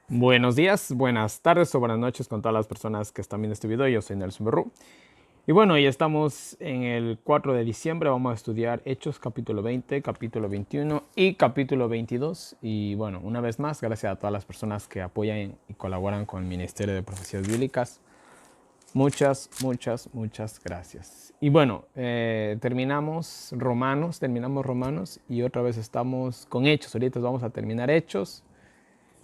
Buenos días, buenas tardes o buenas noches con todas las personas que están viendo este video. Yo soy Nelson Berrú. Y bueno, ya estamos en el 4 de diciembre. Vamos a estudiar Hechos capítulo 20, capítulo 21 y capítulo 22. Y bueno, una vez más, gracias a todas las personas que apoyan y colaboran con el Ministerio de Profecías Bíblicas. Muchas, muchas, muchas gracias. Y bueno, terminamos Romanos y otra vez estamos con Hechos. Ahorita vamos a terminar Hechos.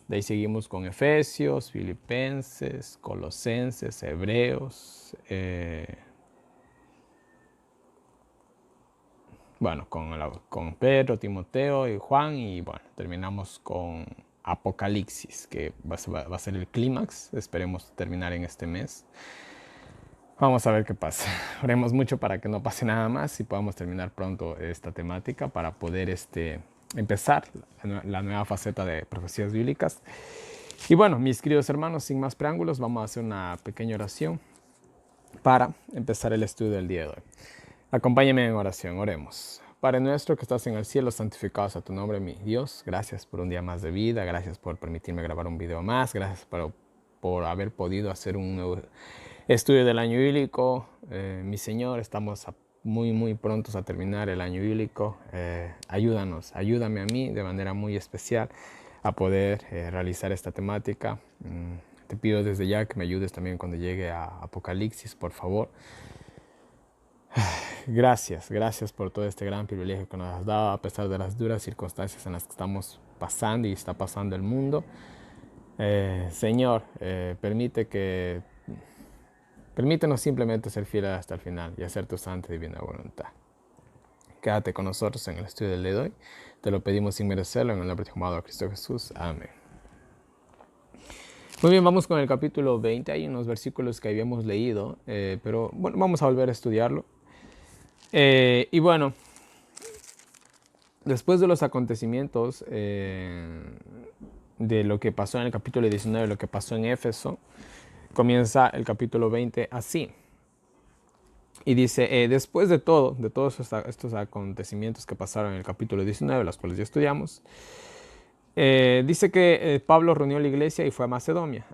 De ahí seguimos con Efesios, Filipenses, Colosenses, Hebreos, bueno, con Pedro, Timoteo y Juan, y bueno, terminamos con Apocalipsis, que va a ser el clímax. Esperemos terminar en este mes. Vamos a ver qué pasa. Oremos mucho para que no pase nada más y podamos terminar pronto esta temática para poder empezar la nueva faceta de profecías bíblicas. Y bueno, mis queridos hermanos, sin más preámbulos, vamos a hacer una pequeña oración para empezar el estudio del día de hoy. Acompáñenme en oración, oremos. Padre nuestro que estás en el cielo, santificado sea tu nombre, mi Dios. Gracias por un día más de vida, gracias por permitirme grabar un video más, gracias por haber podido hacer un nuevo estudio del año bíblico. Mi Señor, estamos muy prontos a terminar el año bíblico. Ayúdame a mí de manera muy especial a poder realizar esta temática. Te pido desde ya que me ayudes también cuando llegue a Apocalipsis, por favor. Gracias por todo este gran privilegio que nos has dado a pesar de las duras circunstancias en las que estamos pasando y está pasando el mundo. Señor, permítenos simplemente ser fieles hasta el final y hacer tu santa y divina voluntad. Quédate con nosotros en el estudio del día de hoy. Te lo pedimos sin merecerlo en el nombre de tu amado Cristo Jesús. Amén. Muy bien, vamos con el capítulo 20. Hay unos versículos que habíamos leído, pero bueno, vamos a volver a estudiarlo. Y bueno, después de los acontecimientos de lo que pasó en el capítulo 19, lo que pasó en Éfeso, comienza el capítulo 20 así. Y dice, después de todos estos acontecimientos que pasaron en el capítulo 19, los cuales ya estudiamos, dice que Pablo reunió la iglesia y fue a Macedonia.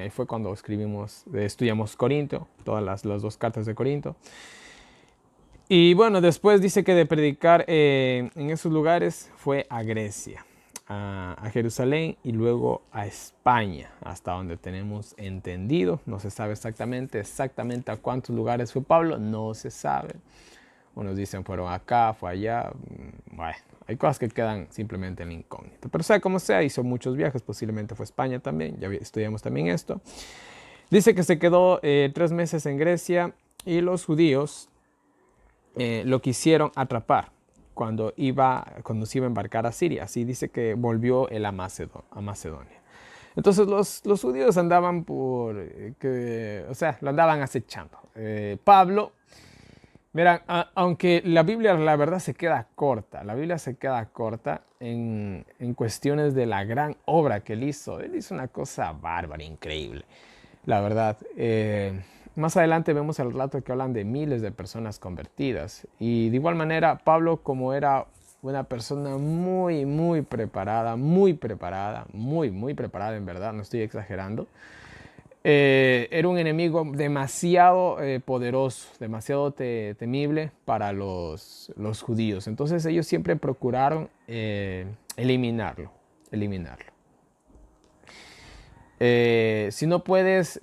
Y fue cuando estudiamos Corinto, todas las dos cartas de Corinto. Y bueno, después dice que de predicar en esos lugares fue a Grecia, a Jerusalén y luego a España, hasta donde tenemos entendido. No se sabe exactamente a cuántos lugares fue Pablo, no se sabe. Unos dicen fueron acá, fue allá. Bueno, hay cosas que quedan simplemente en la incógnita. Pero sea como sea, hizo muchos viajes, posiblemente fue a España también, ya estudiamos también esto. Dice que se quedó 3 meses en Grecia y los judíos lo quisieron atrapar cuando se iba a embarcar a Siria. Así dice que volvió él a Macedonia. Entonces los judíos andaban lo andaban acechando. Pablo, verán, aunque la Biblia, la verdad, se queda corta. La Biblia se queda corta en cuestiones de la gran obra que él hizo. Él hizo una cosa bárbara, increíble. La verdad. Más adelante vemos el relato que hablan de miles de personas convertidas. Y de igual manera, Pablo, como era una persona muy preparada, muy preparada en verdad, no estoy exagerando, era un enemigo demasiado poderoso, demasiado temible para los judíos. Entonces ellos siempre procuraron eliminarlo. Si no puedes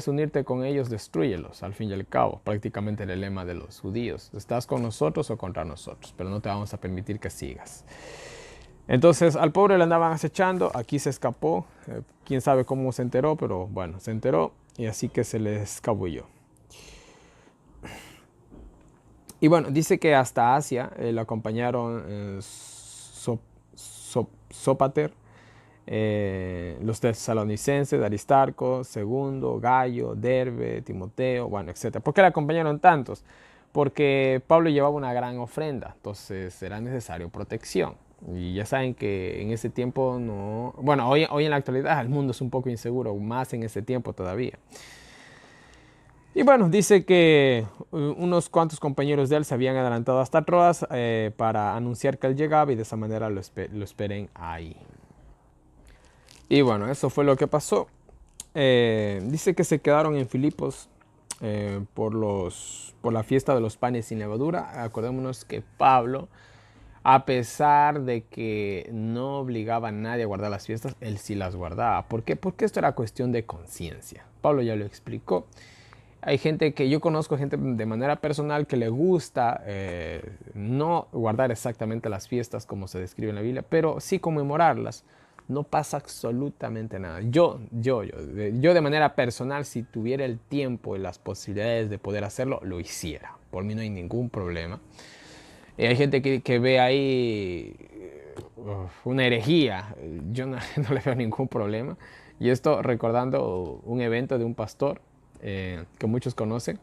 unirte con ellos, destrúyelos, al fin y al cabo. Prácticamente el lema de los judíos. Estás con nosotros o contra nosotros, pero no te vamos a permitir que sigas. Entonces al pobre le andaban acechando, aquí se escapó, quién sabe cómo se enteró, pero bueno, se enteró y así que se le escabulló. Y bueno, dice que hasta Asia lo acompañaron Sópater, los tesalonicenses, Aristarco, Segundo, Gallo, Derbe, Timoteo, bueno, etc. ¿Por qué le acompañaron tantos? Porque Pablo llevaba una gran ofrenda, entonces era necesario protección. Y ya saben que en ese tiempo no... Bueno, hoy en la actualidad el mundo es un poco inseguro, más en ese tiempo todavía. Y bueno, dice que unos cuantos compañeros de él se habían adelantado hasta Troas para anunciar que él llegaba y de esa manera lo esperen ahí. Y bueno, eso fue lo que pasó. Dice que se quedaron en Filipos por la fiesta de los panes sin levadura. Acordémonos que Pablo, a pesar de que no obligaba a nadie a guardar las fiestas, él sí las guardaba. ¿Por qué? Porque esto era cuestión de conciencia. Pablo ya lo explicó. Hay gente que yo conozco, gente de manera personal que le gusta no guardar exactamente las fiestas como se describe en la Biblia, pero sí conmemorarlas. No pasa absolutamente nada. Yo de manera personal, si tuviera el tiempo y las posibilidades de poder hacerlo, lo hiciera. Por mí no hay ningún problema. Hay gente que ve ahí una herejía. Yo no, no le veo ningún problema. Y esto recordando un evento de un pastor que muchos conocen,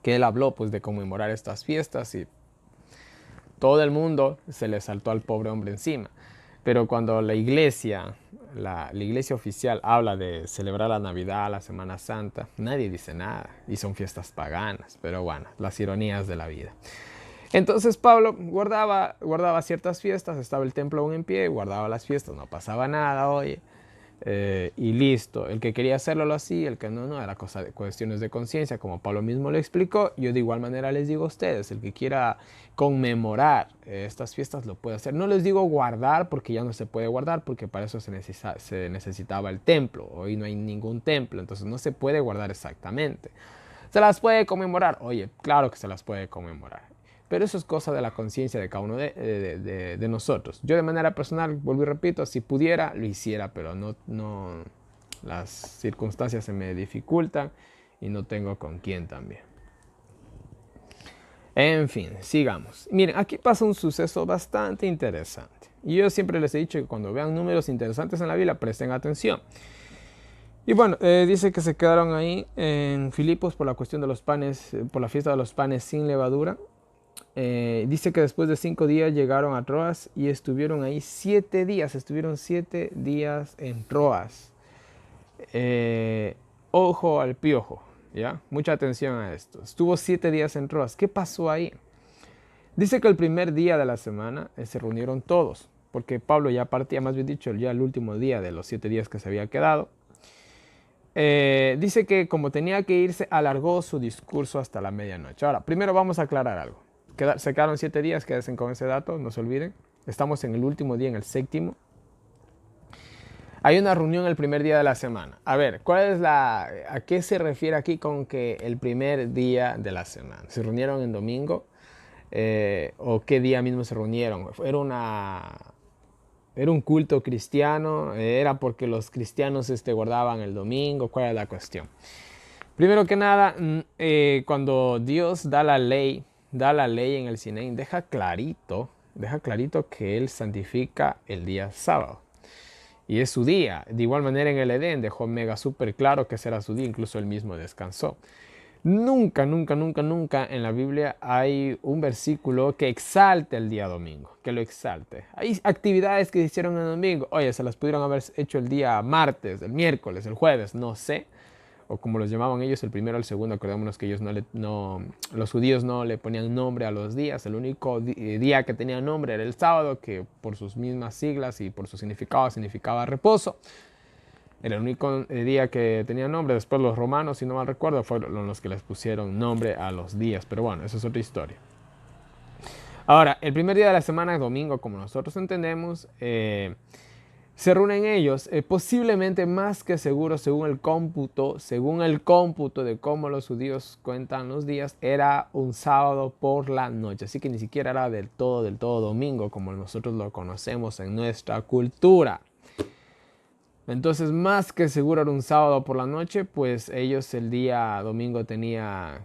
que él habló pues de conmemorar estas fiestas y todo el mundo se le saltó al pobre hombre encima. Pero cuando la iglesia oficial habla de celebrar la Navidad, la Semana Santa, nadie dice nada. Y son fiestas paganas. Pero bueno, las ironías de la vida. Entonces Pablo guardaba ciertas fiestas, estaba el templo aún en pie, guardaba las fiestas, no pasaba nada, oye. Y listo, el que quería hacerlo lo hacía, el que no, no, era cosa de cuestiones de conciencia, como Pablo mismo lo explicó. Yo de igual manera les digo a ustedes, el que quiera conmemorar estas fiestas lo puede hacer. No les digo guardar porque ya no se puede guardar, porque para eso se necesitaba el templo. Hoy no hay ningún templo, entonces no se puede guardar exactamente. ¿Se las puede conmemorar? Oye, claro que se las puede conmemorar. Pero eso es cosa de la conciencia de cada uno de nosotros. Yo de manera personal, vuelvo y repito, si pudiera, lo hiciera, pero no, las circunstancias se me dificultan y no tengo con quién también. En fin, sigamos. Miren, aquí pasa un suceso bastante interesante. Y yo siempre les he dicho que cuando vean números interesantes en la Biblia, presten atención. Y bueno, dice que se quedaron ahí en Filipos por la cuestión de los panes, por la fiesta de los panes sin levadura. Dice que después de 5 días llegaron a Troas y estuvieron ahí 7 días. Estuvieron 7 días en Troas. Ojo al piojo, ¿ya? Mucha atención a esto. Estuvo 7 días en Troas. ¿Qué pasó ahí? Dice que el primer día de la semana se reunieron todos, porque Pablo ya partía, más bien dicho, ya el último día de los 7 días que se había quedado. Dice que como tenía que irse, alargó su discurso hasta la medianoche. Ahora, primero vamos a aclarar algo. Se quedaron 7 días, quédense con ese dato, no se olviden. Estamos en el último día, en el séptimo. Hay una reunión el primer día de la semana. A ver, ¿a qué se refiere aquí con que el primer día de la semana? ¿Se reunieron en domingo? ¿O qué día mismo se reunieron? ¿Era un culto cristiano? ¿Era porque los cristianos guardaban el domingo? ¿Cuál es la cuestión? Primero que nada, cuando Dios da la ley en el Sinaí, deja clarito que Él santifica el día sábado. Y es su día. De igual manera en el Edén dejó mega súper claro que será su día, incluso Él mismo descansó. Nunca en la Biblia hay un versículo que exalte el día domingo, que lo exalte. Hay actividades que se hicieron el domingo, oye, se las pudieron haber hecho el día martes, el miércoles, el jueves, no sé. O como los llamaban ellos, el primero o el segundo. Acordémonos que ellos los judíos no le ponían nombre a los días. El único día que tenía nombre era el sábado, que por sus mismas siglas y por su significado significaba reposo. Era el único día que tenía nombre. Después los romanos, si no mal recuerdo, fueron los que les pusieron nombre a los días. Pero bueno, eso es otra historia. Ahora, el primer día de la semana es domingo, como nosotros entendemos. Se reúnen ellos, posiblemente más que seguro, según el cómputo de cómo los judíos cuentan los días, era un sábado por la noche. Así que ni siquiera era del todo domingo, como nosotros lo conocemos en nuestra cultura. Entonces, más que seguro era un sábado por la noche, pues ellos el día domingo tenía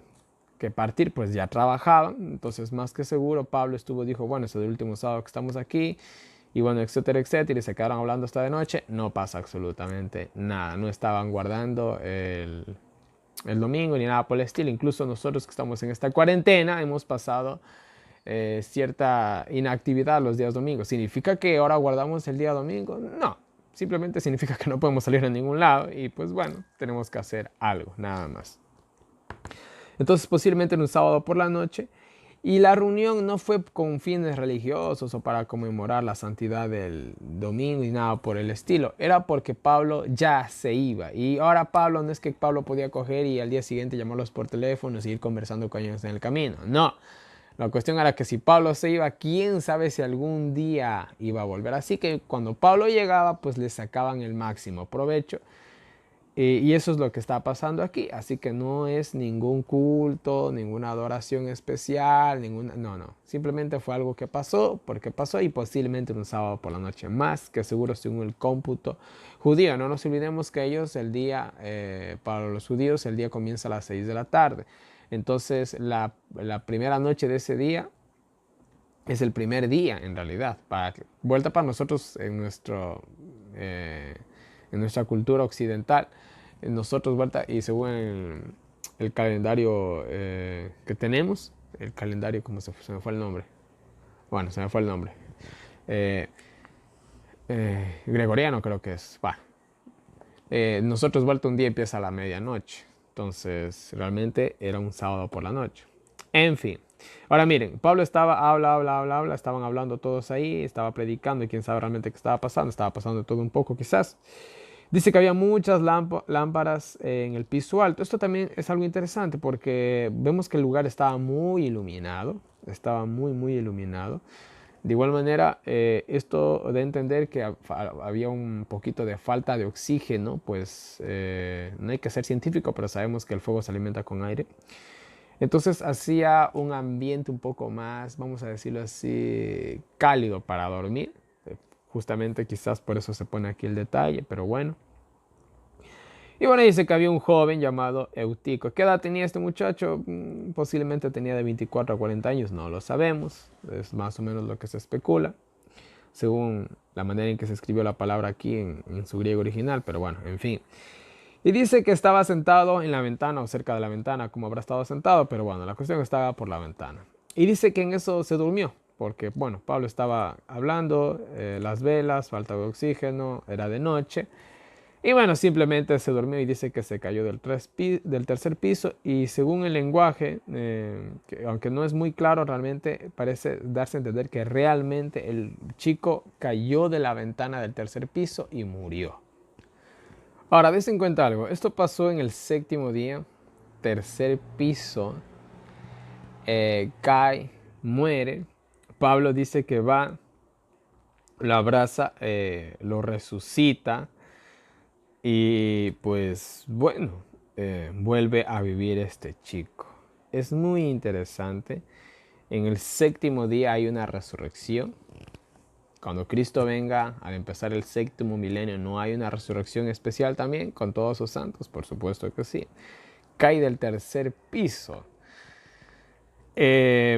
que partir, pues ya trabajaban. Entonces, más que seguro, Pablo dijo, bueno, es el último sábado que estamos aquí. Y bueno, etcétera, etcétera, y se quedaron hablando hasta de noche. No pasa absolutamente nada. No estaban guardando el domingo ni nada por el estilo. Incluso nosotros que estamos en esta cuarentena hemos pasado cierta inactividad los días domingos. ¿Significa que ahora guardamos el día domingo? No. Simplemente significa que no podemos salir a ningún lado. Y pues bueno, tenemos que hacer algo, nada más. Entonces posiblemente en un sábado por la noche. Y la reunión no fue con fines religiosos o para conmemorar la santidad del domingo ni nada por el estilo. Era porque Pablo ya se iba. Y ahora Pablo, no es que Pablo podía coger y al día siguiente llamarlos por teléfono y ir conversando con ellos en el camino. No. La cuestión era que si Pablo se iba, quién sabe si algún día iba a volver. Así que cuando Pablo llegaba, pues le sacaban el máximo provecho. Y eso es lo que está pasando aquí. Así que no es ningún culto, ninguna adoración especial, ninguna... No, no. Simplemente fue algo que pasó, porque pasó y posiblemente un sábado por la noche. Más que seguro según el cómputo judío. No nos olvidemos que ellos el día, para los judíos, el día comienza a las 6 de la tarde. Entonces la primera noche de ese día es el primer día en realidad. Vuelta para nosotros en nuestra cultura occidental. Nosotros, vuelta, y según el calendario que tenemos, el calendario, ¿cómo se me fue el nombre? Bueno, se me fue el nombre. Eh, Gregoriano creo que es. Nosotros, vuelta, un día empieza a la medianoche. Entonces, realmente era un sábado por la noche. En fin. Ahora miren, Pablo estaba, habla, estaban hablando todos ahí, estaba predicando y quién sabe realmente qué estaba pasando todo un poco quizás. Dice que había muchas lámparas en el piso alto. Esto también es algo interesante porque vemos que el lugar estaba muy iluminado, estaba muy iluminado. De igual manera, esto de entender que había un poquito de falta de oxígeno, pues no hay que ser científico, pero sabemos que el fuego se alimenta con aire. Entonces hacía un ambiente un poco más, vamos a decirlo así, cálido para dormir. Justamente quizás por eso se pone aquí el detalle, pero bueno. Y bueno, dice que había un joven llamado Eutico. ¿Qué edad tenía este muchacho? Posiblemente tenía de 24 a 40 años, no lo sabemos. Es más o menos lo que se especula, según la manera en que se escribió la palabra aquí en su griego original, pero bueno, en fin. Y dice que estaba sentado en la ventana o cerca de la ventana, como habrá estado sentado, pero bueno, la cuestión estaba por la ventana. Y dice que en eso se durmió, porque bueno, Pablo estaba hablando, las velas, falta de oxígeno, era de noche. Y bueno, simplemente se durmió y dice que se cayó del tercer piso y según el lenguaje, que aunque no es muy claro realmente, parece darse a entender que realmente el chico cayó de la ventana del tercer piso y murió. Ahora, des en cuenta algo, esto pasó en el séptimo día, tercer piso, cae, muere. Pablo dice que va, lo abraza, lo resucita. Y pues bueno, vuelve a vivir este chico. Es muy interesante. En el séptimo día hay una resurrección. Cuando Cristo venga, al empezar el séptimo milenio, ¿no hay una resurrección especial también con todos sus santos? Por supuesto que sí. Cae del tercer piso.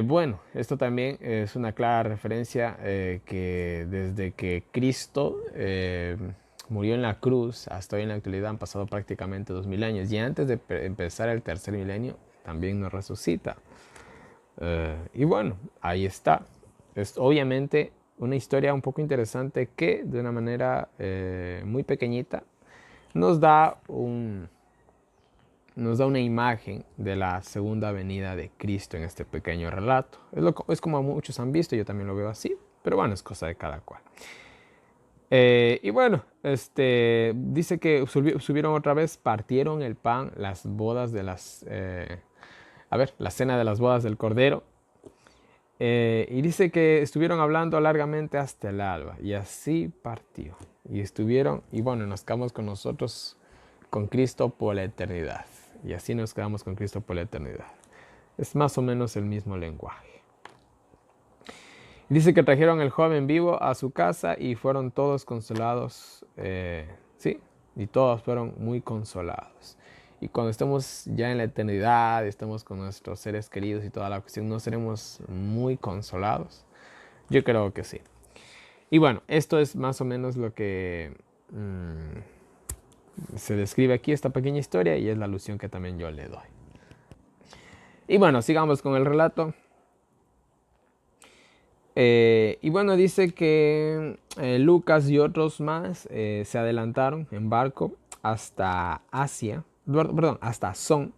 Bueno, esto también es una clara referencia que desde que Cristo murió en la cruz hasta hoy en la actualidad han pasado prácticamente 2000 años y antes de empezar el tercer milenio también nos resucita. Y bueno, ahí está. Es obviamente una historia un poco interesante que de una manera muy pequeñita nos da una imagen de la segunda venida de Cristo en este pequeño relato. Es como muchos han visto, yo también lo veo así, pero bueno, es cosa de cada cual. Y bueno, dice que subieron otra vez, partieron el pan, las bodas de la cena de las bodas del Cordero. Y dice que estuvieron hablando largamente hasta el alba, y así partió. Y bueno, nos quedamos con nosotros, con Cristo por la eternidad. Y así nos quedamos con Cristo por la eternidad. Es más o menos el mismo lenguaje. Dice que trajeron el joven vivo a su casa y fueron todos consolados. Sí, y todos fueron muy consolados. Y cuando estemos ya en la eternidad, estemos con nuestros seres queridos y toda la cuestión, ¿no seremos muy consolados? Yo creo que sí. Y bueno, esto es más o menos lo que se describe aquí, esta pequeña historia, y es la alusión que también yo le doy. Y bueno, sigamos con el relato. Y bueno, dice que Lucas y otros más se adelantaron en barco hasta Asia, perdón, hasta Asón,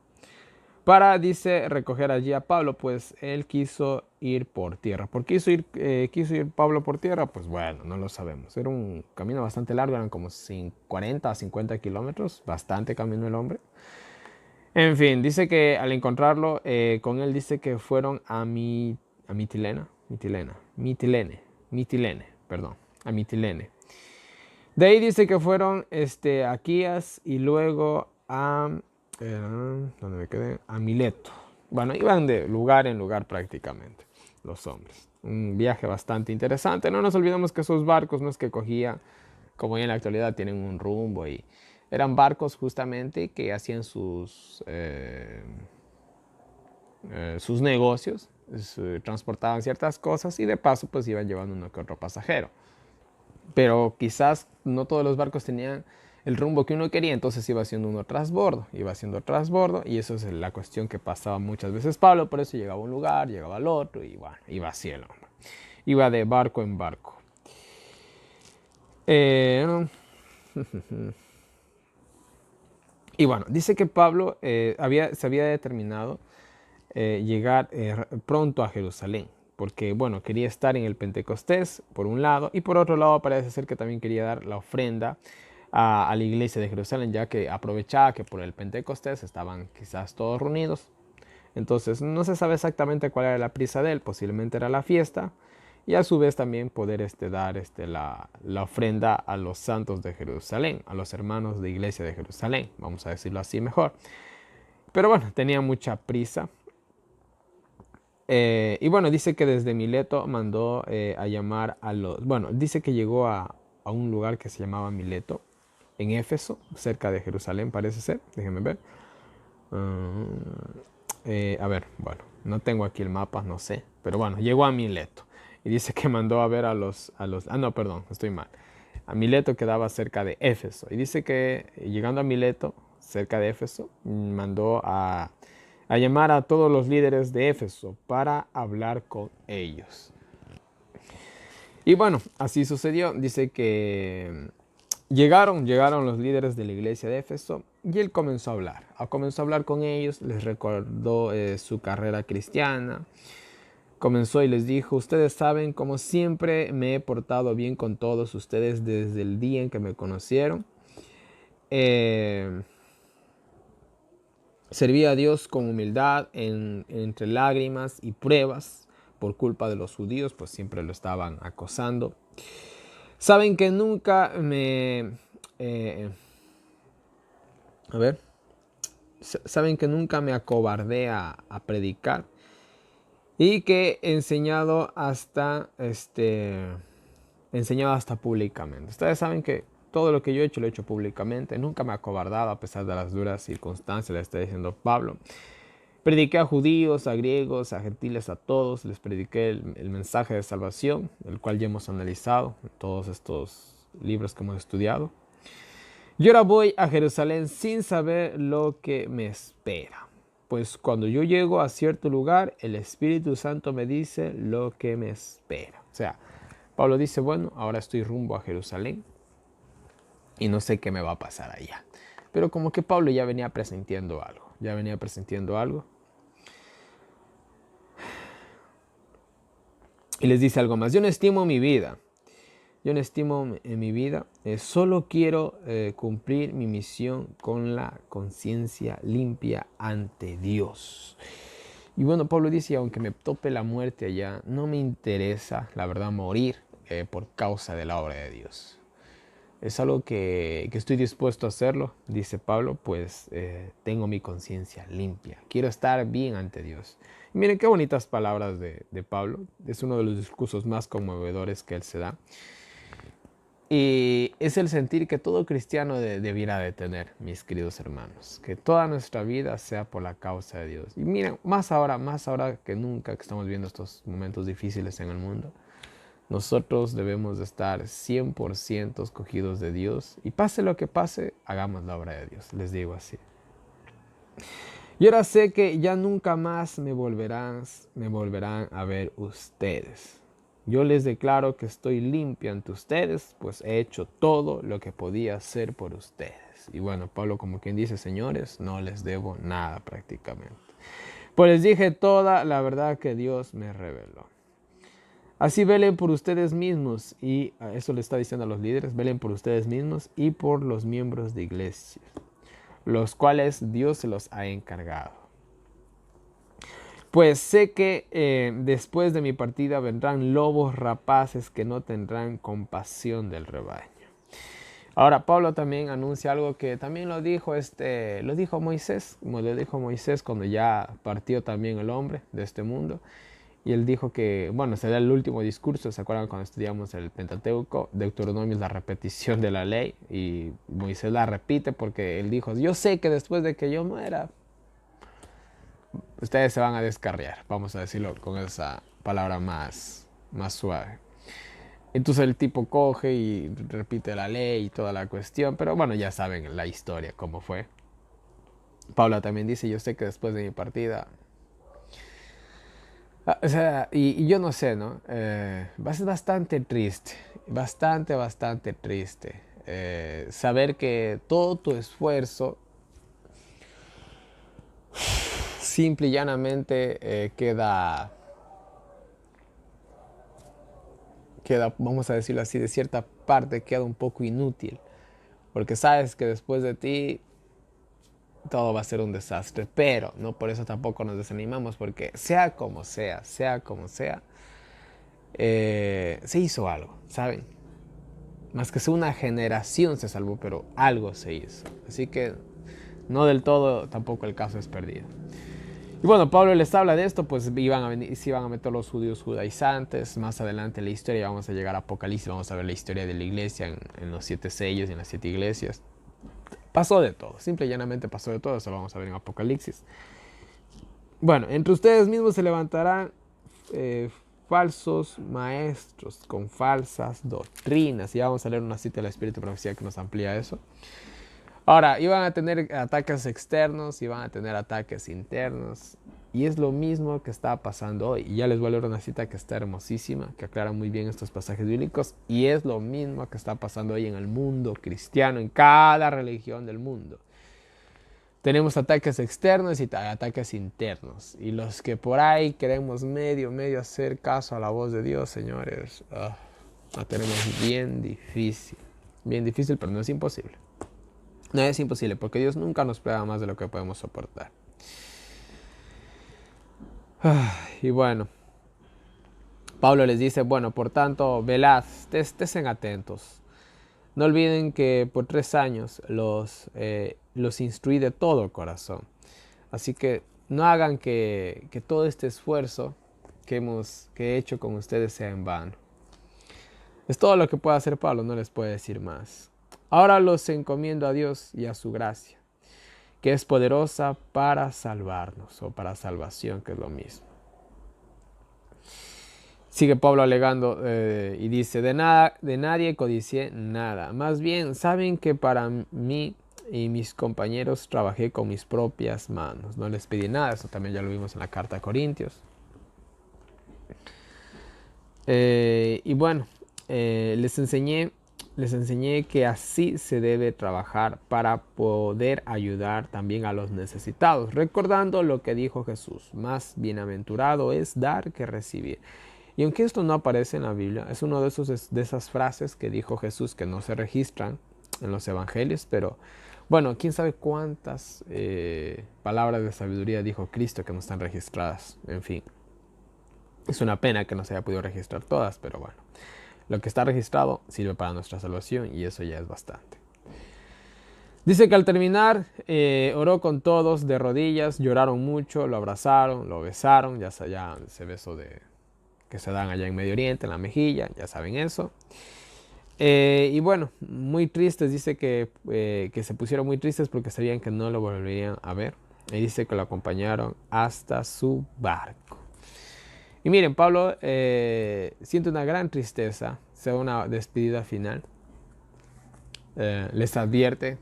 para, dice, recoger allí a Pablo, pues él quiso ir por tierra. ¿Por qué quiso ir Pablo por tierra? Pues bueno, no lo sabemos. Era un camino bastante largo, eran como 40 a 50 kilómetros, bastante camino el hombre. En fin, dice que al encontrarlo, con él dice que fueron a Mitilene, perdón, a Mitilene. De ahí dice que fueron a Quías y luego a, ¿dónde me quedé? A Mileto. Bueno, iban de lugar en lugar prácticamente los hombres. Un viaje bastante interesante. No nos olvidemos que esos barcos no es que cogían, como en la actualidad tienen un rumbo, y eran barcos justamente que hacían sus negocios, transportaban ciertas cosas y de paso pues iban llevando uno que otro pasajero. Pero quizás no todos los barcos tenían el rumbo que uno quería, entonces iba haciendo uno trasbordo, y eso es la cuestión que pasaba muchas veces Pablo. Por eso llegaba a un lugar, llegaba al otro, y bueno, iba así el hombre, iba de barco en barco. Y bueno, dice que Pablo se había determinado llegar pronto a Jerusalén, porque bueno, quería estar en el Pentecostés por un lado, y por otro lado parece ser que también quería dar la ofrenda a la iglesia de Jerusalén, ya que aprovechaba que por el Pentecostés estaban quizás todos reunidos. Entonces no se sabe exactamente cuál era la prisa de él, posiblemente era la fiesta, y a su vez también poder dar la ofrenda a los santos de Jerusalén, a los hermanos de iglesia de Jerusalén, vamos a decirlo así mejor. Pero bueno, tenía mucha prisa. Y bueno, dice que desde Mileto mandó a llamar a los... Bueno, dice que llegó a un lugar que se llamaba Mileto, en Éfeso, cerca de Jerusalén parece ser. Déjenme ver. A ver, bueno, no tengo aquí el mapa, no sé. Pero bueno, llegó a Mileto. Y dice que mandó a ver a los... Ah, no, perdón, estoy mal. A Mileto quedaba cerca de Éfeso. Y dice que llegando a Mileto, cerca de Éfeso, mandó a llamar a todos los líderes de Éfeso para hablar con ellos. Y bueno, así sucedió. Dice que llegaron los líderes de la iglesia de Éfeso y él comenzó a hablar. Comenzó a hablar con ellos, les recordó su carrera cristiana. Comenzó y les dijo: ustedes saben cómo siempre me he portado bien con todos ustedes desde el día en que me conocieron. Servía a Dios con humildad entre lágrimas y pruebas por culpa de los judíos, pues siempre lo estaban acosando. Saben que nunca saben que nunca me acobardé a predicar, y que he enseñado hasta públicamente. Ustedes saben que todo lo que yo he hecho lo he hecho públicamente. Nunca me he acobardado a pesar de las duras circunstancias, le está diciendo Pablo. Prediqué a judíos, a griegos, a gentiles, a todos. Les prediqué el mensaje de salvación, el cual ya hemos analizado en todos estos libros que hemos estudiado. Y ahora voy a Jerusalén sin saber lo que me espera. Pues cuando yo llego a cierto lugar, el Espíritu Santo me dice lo que me espera. O sea, Pablo dice, bueno, ahora estoy rumbo a Jerusalén y no sé qué me va a pasar allá. Pero como que Pablo ya venía presintiendo algo. Y les dice algo más: yo no estimo mi vida. Solo quiero cumplir mi misión con la conciencia limpia ante Dios. Y bueno, Pablo dice, aunque me tope la muerte allá, no me interesa, la verdad, morir por causa de la obra de Dios. Es algo que estoy dispuesto a hacerlo, dice Pablo, pues tengo mi conciencia limpia. Quiero estar bien ante Dios. Y miren qué bonitas palabras de Pablo. Es uno de los discursos más conmovedores que él se da. Y es el sentir que todo cristiano debiera de tener, mis queridos hermanos. Que toda nuestra vida sea por la causa de Dios. Y miren, más ahora que nunca que estamos viendo estos momentos difíciles en el mundo, nosotros debemos de estar 100% escogidos de Dios. Y pase lo que pase, hagamos la obra de Dios. Les digo así. Y ahora sé que ya nunca más me volverán a ver ustedes. Yo les declaro que estoy limpio ante ustedes, pues he hecho todo lo que podía hacer por ustedes. Y bueno, Pablo como quien dice, señores, no les debo nada prácticamente. Pues les dije toda la verdad que Dios me reveló. Así velen por ustedes mismos, y eso le está diciendo a los líderes, velen por ustedes mismos y por los miembros de iglesia, los cuales Dios se los ha encargado. Pues sé que después de mi partida vendrán lobos rapaces que no tendrán compasión del rebaño. Ahora Pablo también anuncia algo que también lo dijo Moisés, como lo dijo Moisés cuando ya partió también el hombre de este mundo. Y él dijo que, bueno, sería el último discurso. ¿Se acuerdan cuando estudiamos el Pentateuco? Deuteronomio es la repetición de la ley y Moisés la repite porque él dijo, yo sé que después de que yo muera, ustedes se van a descarriar, vamos a decirlo con esa palabra más suave. Entonces el tipo coge y repite la ley y toda la cuestión, pero bueno, ya saben la historia, cómo fue. Pablo también dice, yo sé que después de mi partida, o sea, y yo no sé, ¿no? Es bastante triste, bastante triste. Saber que todo tu esfuerzo simple y llanamente queda, vamos a decirlo así, de cierta parte queda un poco inútil. Porque sabes que después de ti todo va a ser un desastre. Pero no por eso tampoco nos desanimamos, porque sea como sea, se hizo algo, ¿saben? Más que sea una generación se salvó, pero algo se hizo. Así que no del todo tampoco el caso es perdido. Y bueno, Pablo les habla de esto, pues se iban a meter los judíos judaizantes. Más adelante en la historia vamos a llegar a Apocalipsis, vamos a ver la historia de la iglesia en los 7 sellos y en las 7 iglesias. Pasó de todo, simple y llanamente pasó de todo, eso lo vamos a ver en Apocalipsis. Bueno, entre ustedes mismos se levantarán falsos maestros con falsas doctrinas. Y vamos a leer una cita del Espíritu de Profecía que nos amplía eso. Ahora, iban a tener ataques externos, iban a tener ataques internos. Y es lo mismo que está pasando hoy. Y ya les voy a leer una cita que está hermosísima, que aclara muy bien estos pasajes bíblicos. Y es lo mismo que está pasando hoy en el mundo cristiano, en cada religión del mundo. Tenemos ataques externos y ataques internos. Y los que por ahí queremos medio hacer caso a la voz de Dios, señores, la tenemos bien difícil. Bien difícil, pero no es imposible. No es imposible, porque Dios nunca nos prueba más de lo que podemos soportar. Y bueno, Pablo les dice, bueno, por tanto, velad, estén atentos. No olviden que por 3 años los instruí de todo corazón. Así que no hagan que todo este esfuerzo que he hecho con ustedes sea en vano. Es todo lo que puede hacer Pablo, no les puede decir más. Ahora los encomiendo a Dios y a su gracia, que es poderosa para salvarnos, o para salvación, que es lo mismo. Sigue Pablo alegando y dice, de nadie codicié nada. Más bien, saben que para mí y mis compañeros trabajé con mis propias manos. No les pedí nada, eso también ya lo vimos en la carta a Corintios. Y bueno, les enseñé que así se debe trabajar para poder ayudar también a los necesitados, recordando lo que dijo Jesús, más bienaventurado es dar que recibir. Y aunque esto no aparece en la Biblia, es una de esas frases que dijo Jesús que no se registran en los evangelios, pero bueno, quién sabe cuántas palabras de sabiduría dijo Cristo que no están registradas, en fin. Es una pena que no se haya podido registrar todas, pero bueno, lo que está registrado sirve para nuestra salvación y eso ya es bastante. Dice que al terminar oró con todos de rodillas, lloraron mucho, lo abrazaron, lo besaron, ya ese beso que se dan allá en Medio Oriente, en la mejilla, ya saben eso. Y bueno, muy tristes, dice que se pusieron muy tristes porque sabían que no lo volverían a ver. Y dice que lo acompañaron hasta su barco. Y miren, Pablo siente una gran tristeza, sea una despedida final. Les advierte.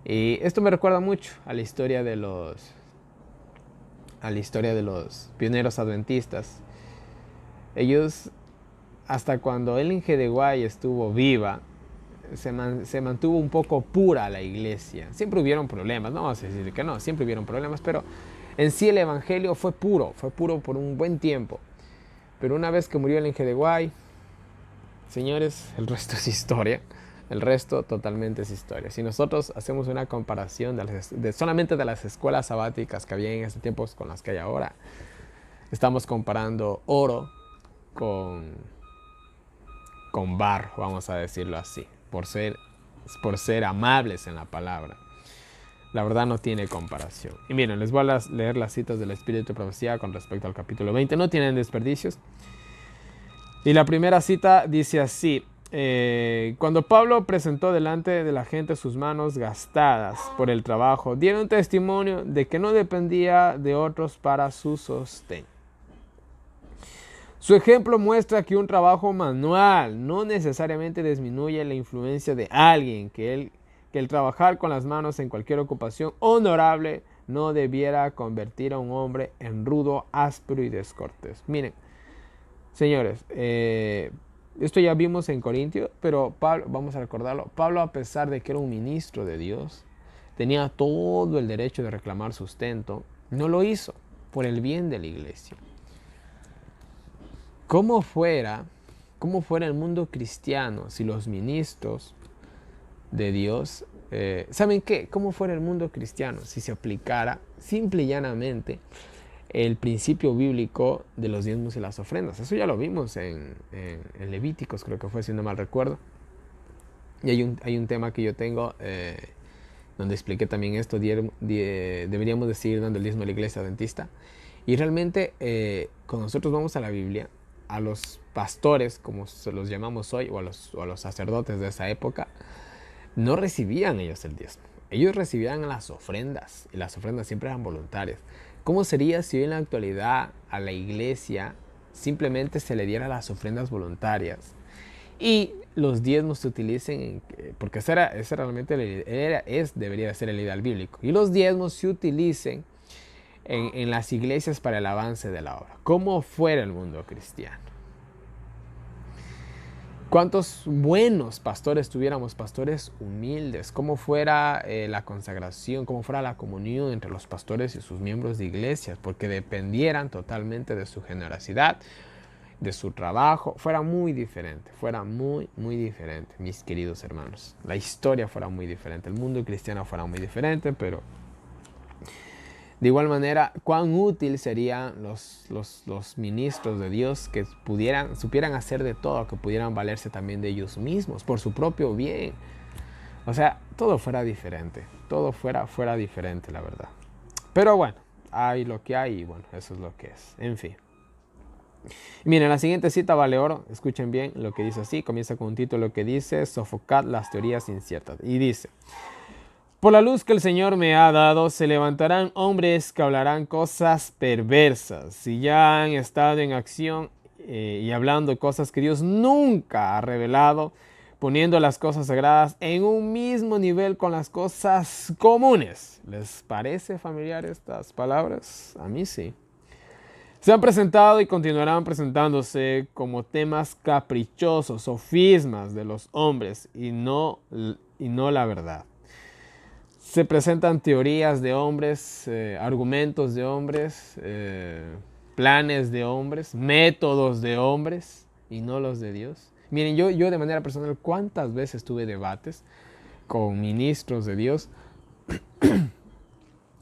Y esto me recuerda mucho a la historia de los pioneros adventistas. Ellos, hasta cuando Ellen G. de White estuvo viva, se mantuvo un poco pura la iglesia. Siempre hubieron problemas, no vamos a decir que no, siempre hubieron problemas, pero en sí el evangelio fue puro por un buen tiempo. Pero una vez que murió el Inge de Guay, señores, el resto es historia. El resto totalmente es historia. Si nosotros hacemos una comparación solamente de las escuelas sabáticas que había en ese tiempo con las que hay ahora, estamos comparando oro con barro, vamos a decirlo así, por ser amables en la palabra. La verdad no tiene comparación. Y miren, les voy a leer las citas del Espíritu de Profecía con respecto al capítulo 20. No tienen desperdicios. Y la primera cita dice así: cuando Pablo presentó delante de la gente sus manos gastadas por el trabajo, dieron testimonio de que no dependía de otros para su sostén. Su ejemplo muestra que un trabajo manual no necesariamente disminuye la influencia de alguien, que el trabajar con las manos en cualquier ocupación honorable no debiera convertir a un hombre en rudo, áspero y descortés. Miren, señores, esto ya vimos en Corintios, pero Pablo, vamos a recordarlo, Pablo, a pesar de que era un ministro de Dios, tenía todo el derecho de reclamar sustento, no lo hizo por el bien de la iglesia. ¿Cómo fuera el mundo cristiano si los ministros de Dios, ¿saben qué? ¿Cómo fuera el mundo cristiano si se aplicara simple y llanamente el principio bíblico de los diezmos y las ofrendas? Eso ya lo vimos en Levíticos, creo que fue, si no mal recuerdo. Y hay un tema que yo tengo donde expliqué también esto: deberíamos de seguir dando el diezmo a la iglesia adventista. Y realmente, cuando nosotros vamos a la Biblia, a los pastores, como se los llamamos hoy, o a los sacerdotes de esa época, no recibían ellos el diezmo. Ellos recibían las ofrendas, y las ofrendas siempre eran voluntarias. ¿Cómo sería si hoy en la actualidad a la iglesia simplemente se le diera las ofrendas voluntarias y los diezmos se utilicen, porque ese realmente debería ser el ideal bíblico, y los diezmos se utilicen en las iglesias para el avance de la obra? ¿Cómo fuera el mundo cristiano? ¿Cuántos buenos pastores tuviéramos? Pastores humildes. ¿Cómo fuera la consagración? ¿Cómo fuera la comunión entre los pastores y sus miembros de iglesias? Porque dependieran totalmente de su generosidad, de su trabajo. Fuera muy diferente. Fuera muy, muy diferente, mis queridos hermanos. La historia fuera muy diferente. El mundo cristiano fuera muy diferente, pero de igual manera, cuán útil serían los ministros de Dios que supieran hacer de todo, que pudieran valerse también de ellos mismos, por su propio bien. O sea, todo fuera diferente. Todo fuera diferente, la verdad. Pero bueno, hay lo que hay y bueno, eso es lo que es. En fin. Miren, la siguiente cita vale oro. Escuchen bien lo que dice así. Comienza con un título que dice: sofocad las teorías inciertas. Y dice: por la luz que el Señor me ha dado, se levantarán hombres que hablarán cosas perversas, si ya han estado en acción y hablando cosas que Dios nunca ha revelado, poniendo las cosas sagradas en un mismo nivel con las cosas comunes. ¿Les parece familiar estas palabras? A mí sí. Se han presentado y continuarán presentándose como temas caprichosos, sofismas de los hombres y no la verdad. Se presentan teorías de hombres, argumentos de hombres, planes de hombres, métodos de hombres y no los de Dios. Miren, yo de manera personal, ¿cuántas veces tuve debates con ministros de Dios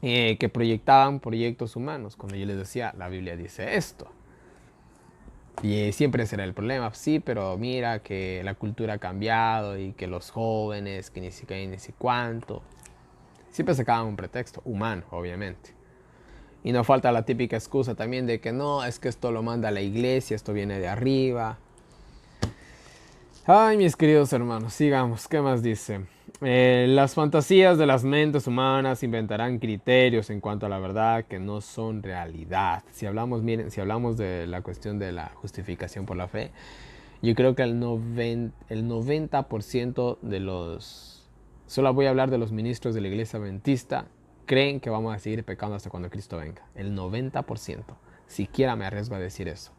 que proyectaban proyectos humanos? Cuando yo les decía, la Biblia dice esto. Y siempre ese era el problema. Sí, pero mira que la cultura ha cambiado y que los jóvenes, que ni siquiera ni si cuánto. Siempre sacaban un pretexto, humano, obviamente. Y no falta la típica excusa también de que no, es que esto lo manda la iglesia, esto viene de arriba. Ay, mis queridos hermanos, sigamos. ¿Qué más dice? Las fantasías de las mentes humanas inventarán criterios en cuanto a la verdad que no son realidad. Si hablamos de la cuestión de la justificación por la fe, yo creo que el 90% de los... Solo voy a hablar de los ministros de la iglesia adventista, creen que vamos a seguir pecando hasta cuando Cristo venga. El 90%. Siquiera me arriesgo a decir eso.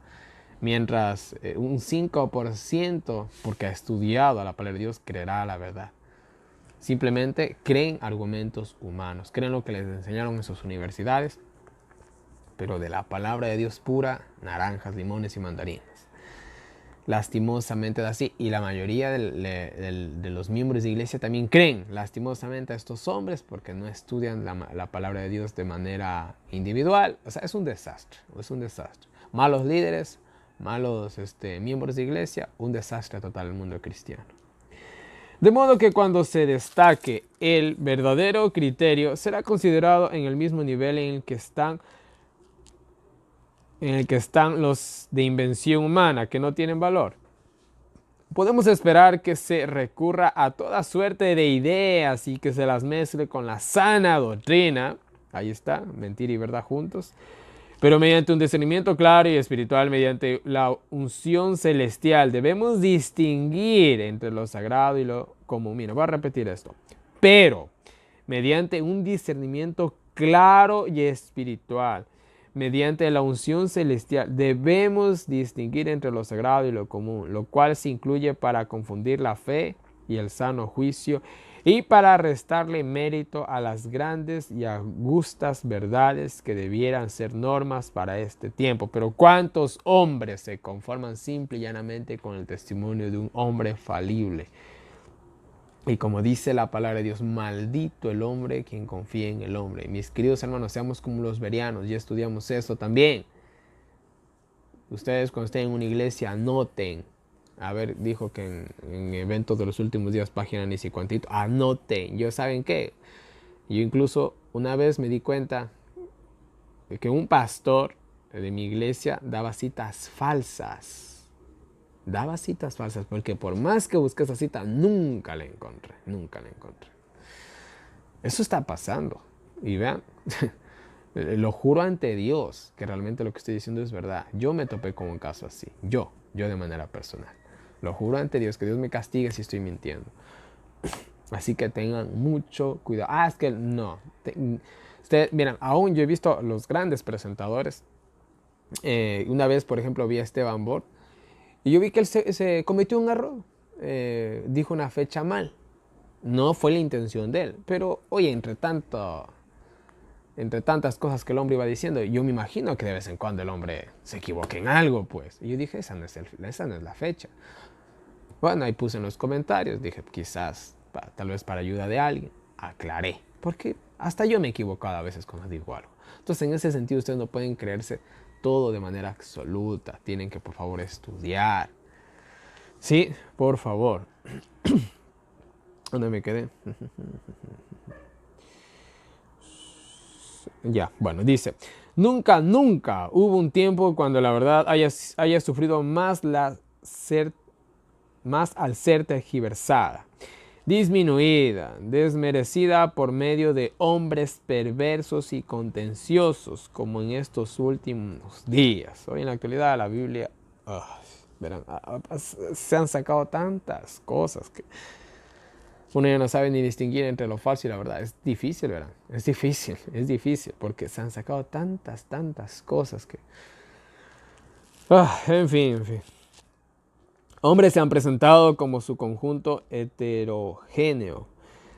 mientras un 5%, porque ha estudiado a la palabra de Dios, creerá a la verdad. Simplemente creen argumentos humanos, creen lo que les enseñaron en sus universidades, pero de la palabra de Dios pura, naranjas, limones y mandarinas. Lastimosamente es así, y la mayoría de los miembros de iglesia también creen lastimosamente a estos hombres porque no estudian la palabra de Dios de manera individual. O sea, es un desastre, es un desastre. Malos líderes, malos miembros de iglesia, un desastre total el mundo cristiano. De modo que cuando se destaque el verdadero criterio, será considerado en el mismo nivel en el que están los de invención humana, que no tienen valor. Podemos esperar que se recurra a toda suerte de ideas y que se las mezcle con la sana doctrina. Ahí está, mentira y verdad juntos. Pero mediante un discernimiento claro y espiritual, mediante la unción celestial, debemos distinguir entre lo sagrado y lo común. Mira, voy a repetir esto. Pero mediante un discernimiento claro y espiritual, mediante la unción celestial, debemos distinguir entre lo sagrado y lo común, lo cual se incluye para confundir la fe y el sano juicio y para restarle mérito a las grandes y augustas verdades que debieran ser normas para este tiempo. Pero ¿cuántos hombres se conforman simple y llanamente con el testimonio de un hombre falible? Y como dice la palabra de Dios, maldito el hombre quien confía en el hombre. Y mis queridos hermanos, seamos como los bereanos, ya estudiamos eso también. Ustedes cuando estén en una iglesia, anoten. A ver, dijo que en eventos de los últimos días, página ni si cuantito, anoten. ¿Yo saben qué? Yo incluso una vez me di cuenta de que un pastor de mi iglesia daba citas falsas. Daba citas falsas porque por más que busqué esa cita, nunca la encontré. Nunca la encontré. Eso está pasando. Y vean, lo juro ante Dios que realmente lo que estoy diciendo es verdad. Yo me topé con un caso así. Yo de manera personal. Lo juro ante Dios, que Dios me castigue si estoy mintiendo. Así que tengan mucho cuidado. Es que no. Ustedes, miren, aún yo he visto los grandes presentadores. Una vez, por ejemplo, vi a Esteban Bort. Y yo vi que él se cometió un error. Dijo una fecha mal. No fue la intención de él. Pero, oye, entre tantas cosas que el hombre iba diciendo, yo me imagino que de vez en cuando el hombre se equivoque en algo, pues. Y yo dije, esa no es la fecha. Bueno, ahí puse en los comentarios. Dije, quizás, tal vez para ayuda de alguien. Aclaré. Porque hasta yo me he equivocado a veces cuando digo algo. Entonces, en ese sentido, ustedes no pueden creerse todo de manera absoluta. Tienen que, por favor, estudiar. Sí, por favor. ¿Dónde me quedé? Ya, bueno, dice, nunca hubo un tiempo cuando la verdad haya sufrido más al ser tergiversada, disminuida, desmerecida por medio de hombres perversos y contenciosos, como en estos últimos días. Hoy en la actualidad la Biblia, verán, se han sacado tantas cosas que uno ya no sabe ni distinguir entre lo falso y la verdad. Es difícil, ¿verdad? Es difícil, porque se han sacado tantas cosas que... en fin. Hombres se han presentado como su conjunto heterogéneo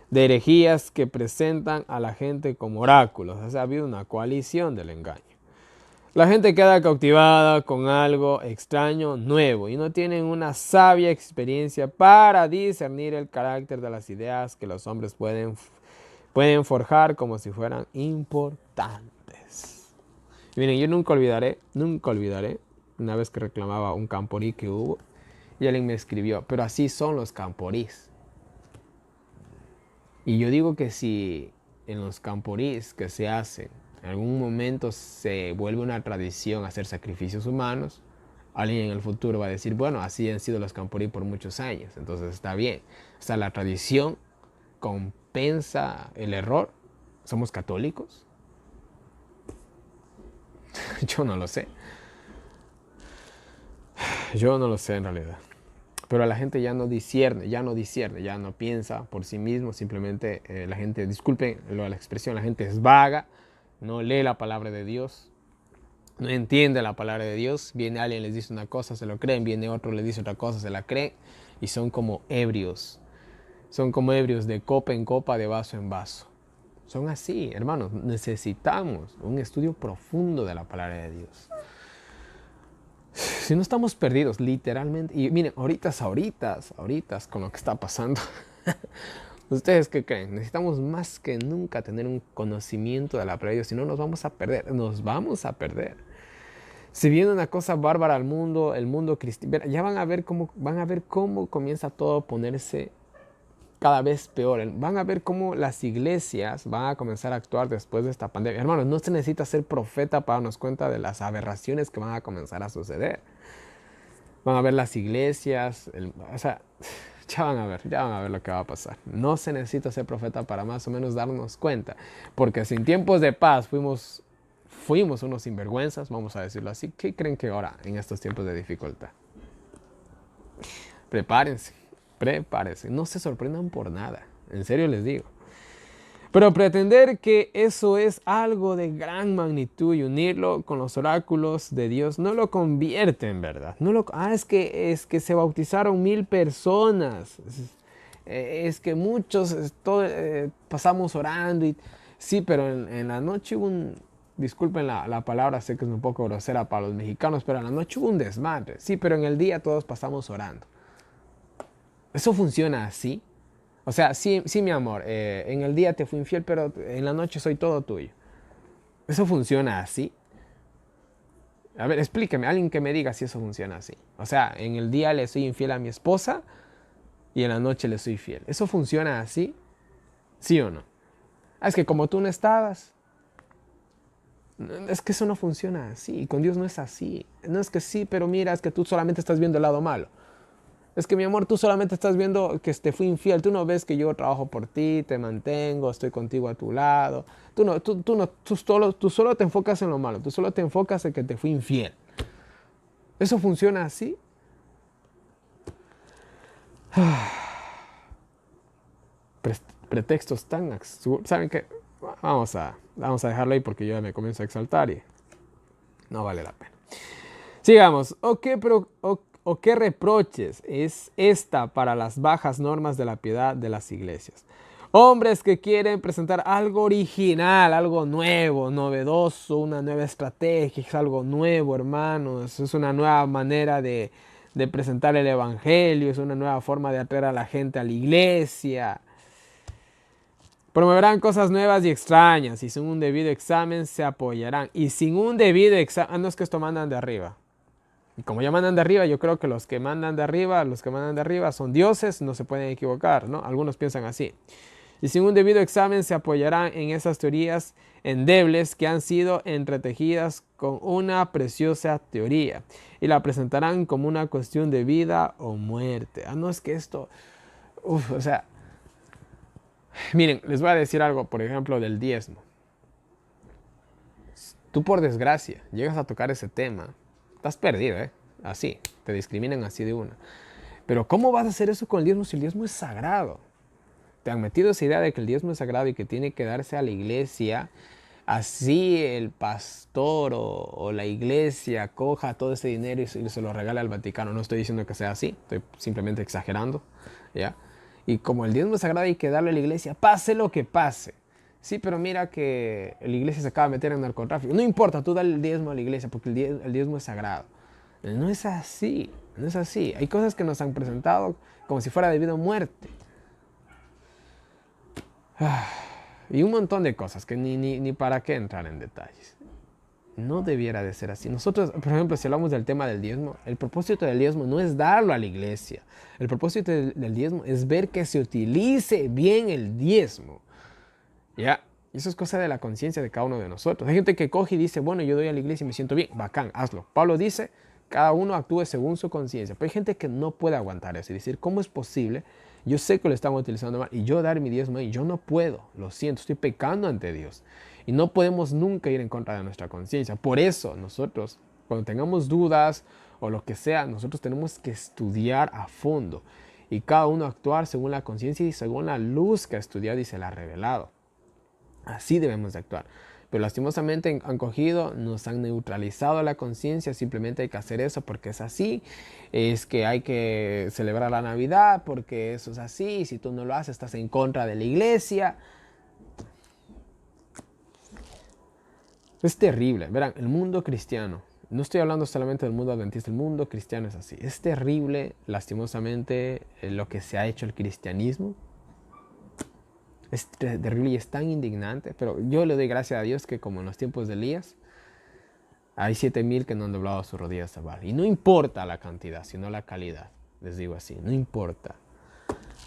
de herejías que presentan a la gente como oráculos. O sea, ha habido una coalición del engaño. La gente queda cautivada con algo extraño, nuevo, y no tienen una sabia experiencia para discernir el carácter de las ideas que los hombres pueden forjar como si fueran importantes. Y miren, yo nunca olvidaré, una vez que reclamaba un camporí que hubo, y alguien me escribió, pero así son los camporís. Y yo digo que si en los camporís que se hacen, en algún momento se vuelve una tradición hacer sacrificios humanos, alguien en el futuro va a decir, bueno, así han sido los camporí por muchos años, entonces está bien. O sea, la tradición compensa el error. ¿Somos católicos? Yo no lo sé. Yo no lo sé en realidad. Pero la gente ya no discierne, ya no piensa por sí mismo, simplemente la gente, disculpen la expresión, la gente es vaga, no lee la palabra de Dios, no entiende la palabra de Dios, viene alguien, les dice una cosa, se lo creen, viene otro, les dice otra cosa, se la creen, y son como ebrios. Son como ebrios de copa en copa, de vaso en vaso. Son así, hermanos. Necesitamos un estudio profundo de la palabra de Dios. Si no estamos perdidos, literalmente. Y miren, ahorita, con lo que está pasando. ¿Ustedes qué creen? Necesitamos más que nunca tener un conocimiento de la palabra de Dios. Si no, nos vamos a perder. Nos vamos a perder. Si viene una cosa bárbara al mundo, el mundo cristiano, ya van a ver cómo comienza todo a ponerse cada vez peor. Van a ver cómo las iglesias van a comenzar a actuar después de esta pandemia. Hermanos, no se necesita ser profeta para darnos cuenta de las aberraciones que van a comenzar a suceder. Van a ver las iglesias, ya van a ver lo que va a pasar. No se necesita ser profeta para más o menos darnos cuenta, porque si en tiempos de paz fuimos unos sinvergüenzas, vamos a decirlo así, ¿qué creen que ahora en estos tiempos de dificultad? Prepárense, no se sorprendan por nada, en serio les digo. Pero pretender que eso es algo de gran magnitud y unirlo con los oráculos de Dios no lo convierte en verdad. Es que se bautizaron 1000 personas. Es que muchos pasamos orando. Sí, pero en la noche hubo disculpen la palabra, sé que es un poco grosera para los mexicanos, pero en la noche hubo un desmadre. Sí, pero en el día todos pasamos orando. ¿Eso funciona así? O sea, sí, mi amor, en el día te fui infiel, pero en la noche soy todo tuyo. ¿Eso funciona así? A ver, explíqueme, alguien que me diga si eso funciona así. O sea, en el día le soy infiel a mi esposa y en la noche le soy fiel. ¿Eso funciona así? ¿Sí o no? Es que como tú no estabas, es que eso no funciona así. Con Dios no es así. No es que sí, pero mira, es que tú solamente estás viendo el lado malo. Es que mi amor, tú solamente estás viendo que te fui infiel. Tú no ves que yo trabajo por ti, te mantengo, estoy contigo a tu lado. Tú solo te enfocas en lo malo. Tú solo te enfocas en que te fui infiel. ¿Eso funciona así? Pretextos tan absurdos. ¿Saben qué? Vamos a dejarlo ahí porque yo ya me comienzo a exaltar y no vale la pena. Sigamos. ¿O qué reproches es esta para las bajas normas de la piedad de las iglesias? Hombres que quieren presentar algo original, algo nuevo, novedoso, una nueva estrategia, es algo nuevo, hermanos. Es una nueva manera de presentar el evangelio, es una nueva forma de atraer a la gente a la iglesia. Promoverán cosas nuevas y extrañas y sin un debido examen se apoyarán. Y sin un debido examen, no es que esto mandan de arriba. Y como ya mandan de arriba, yo creo que los que mandan de arriba son dioses, no se pueden equivocar, ¿no? Algunos piensan así. Y sin un debido examen se apoyarán en esas teorías endebles que han sido entretejidas con una preciosa teoría y la presentarán como una cuestión de vida o muerte. No es que esto, miren, les voy a decir algo, por ejemplo, del diezmo. Tú por desgracia llegas a tocar ese tema, estás perdido, así, te discriminan así de una. Pero ¿cómo vas a hacer eso con el diezmo si el diezmo es sagrado? Te han metido esa idea de que el diezmo es sagrado y que tiene que darse a la iglesia. Así el pastor o la iglesia coja todo ese dinero y se lo regala al Vaticano. No estoy diciendo que sea así, estoy simplemente exagerando, ¿ya? Y como el diezmo es sagrado hay que darle a la iglesia, pase lo que pase. Sí, pero mira que la iglesia se acaba de meter en narcotráfico. No importa, tú dale el diezmo a la iglesia porque el diezmo es sagrado. No es así, no es así. Hay cosas que nos han presentado como si fuera de vida o muerte. Y un montón de cosas que ni para qué entrar en detalles. No debiera de ser así. Nosotros, por ejemplo, si hablamos del tema del diezmo, el propósito del diezmo no es darlo a la iglesia. El propósito del diezmo es ver que se utilice bien el diezmo. ¿Ya? Y eso es cosa de la conciencia de cada uno de nosotros. Hay gente que coge y dice, bueno, yo doy a la iglesia y me siento bien. Bacán, hazlo. Pablo dice, cada uno actúe según su conciencia. Pero hay gente que no puede aguantar eso y decir, ¿cómo es posible? Yo sé que lo estamos utilizando mal y yo dar mi diezmo y yo no puedo. Lo siento, estoy pecando ante Dios. Y no podemos nunca ir en contra de nuestra conciencia. Por eso nosotros, cuando tengamos dudas o lo que sea, nosotros tenemos que estudiar a fondo. Y cada uno actuar según la conciencia y según la luz que ha estudiado y se la ha revelado. Así debemos de actuar. Pero lastimosamente han cogido, nos han neutralizado la conciencia, simplemente hay que hacer eso porque es así, es que hay que celebrar la Navidad porque eso es así, y si tú no lo haces estás en contra de la iglesia. Es terrible, verán, el mundo cristiano, no estoy hablando solamente del mundo adventista, el mundo cristiano es así. Es terrible, lastimosamente, lo que se ha hecho el cristianismo. Es terrible y es tan indignante, pero yo le doy gracias a Dios que como en los tiempos de Elías, hay 7,000 que no han doblado sus rodillas a Baal. Y no importa la cantidad, sino la calidad, les digo así, no importa.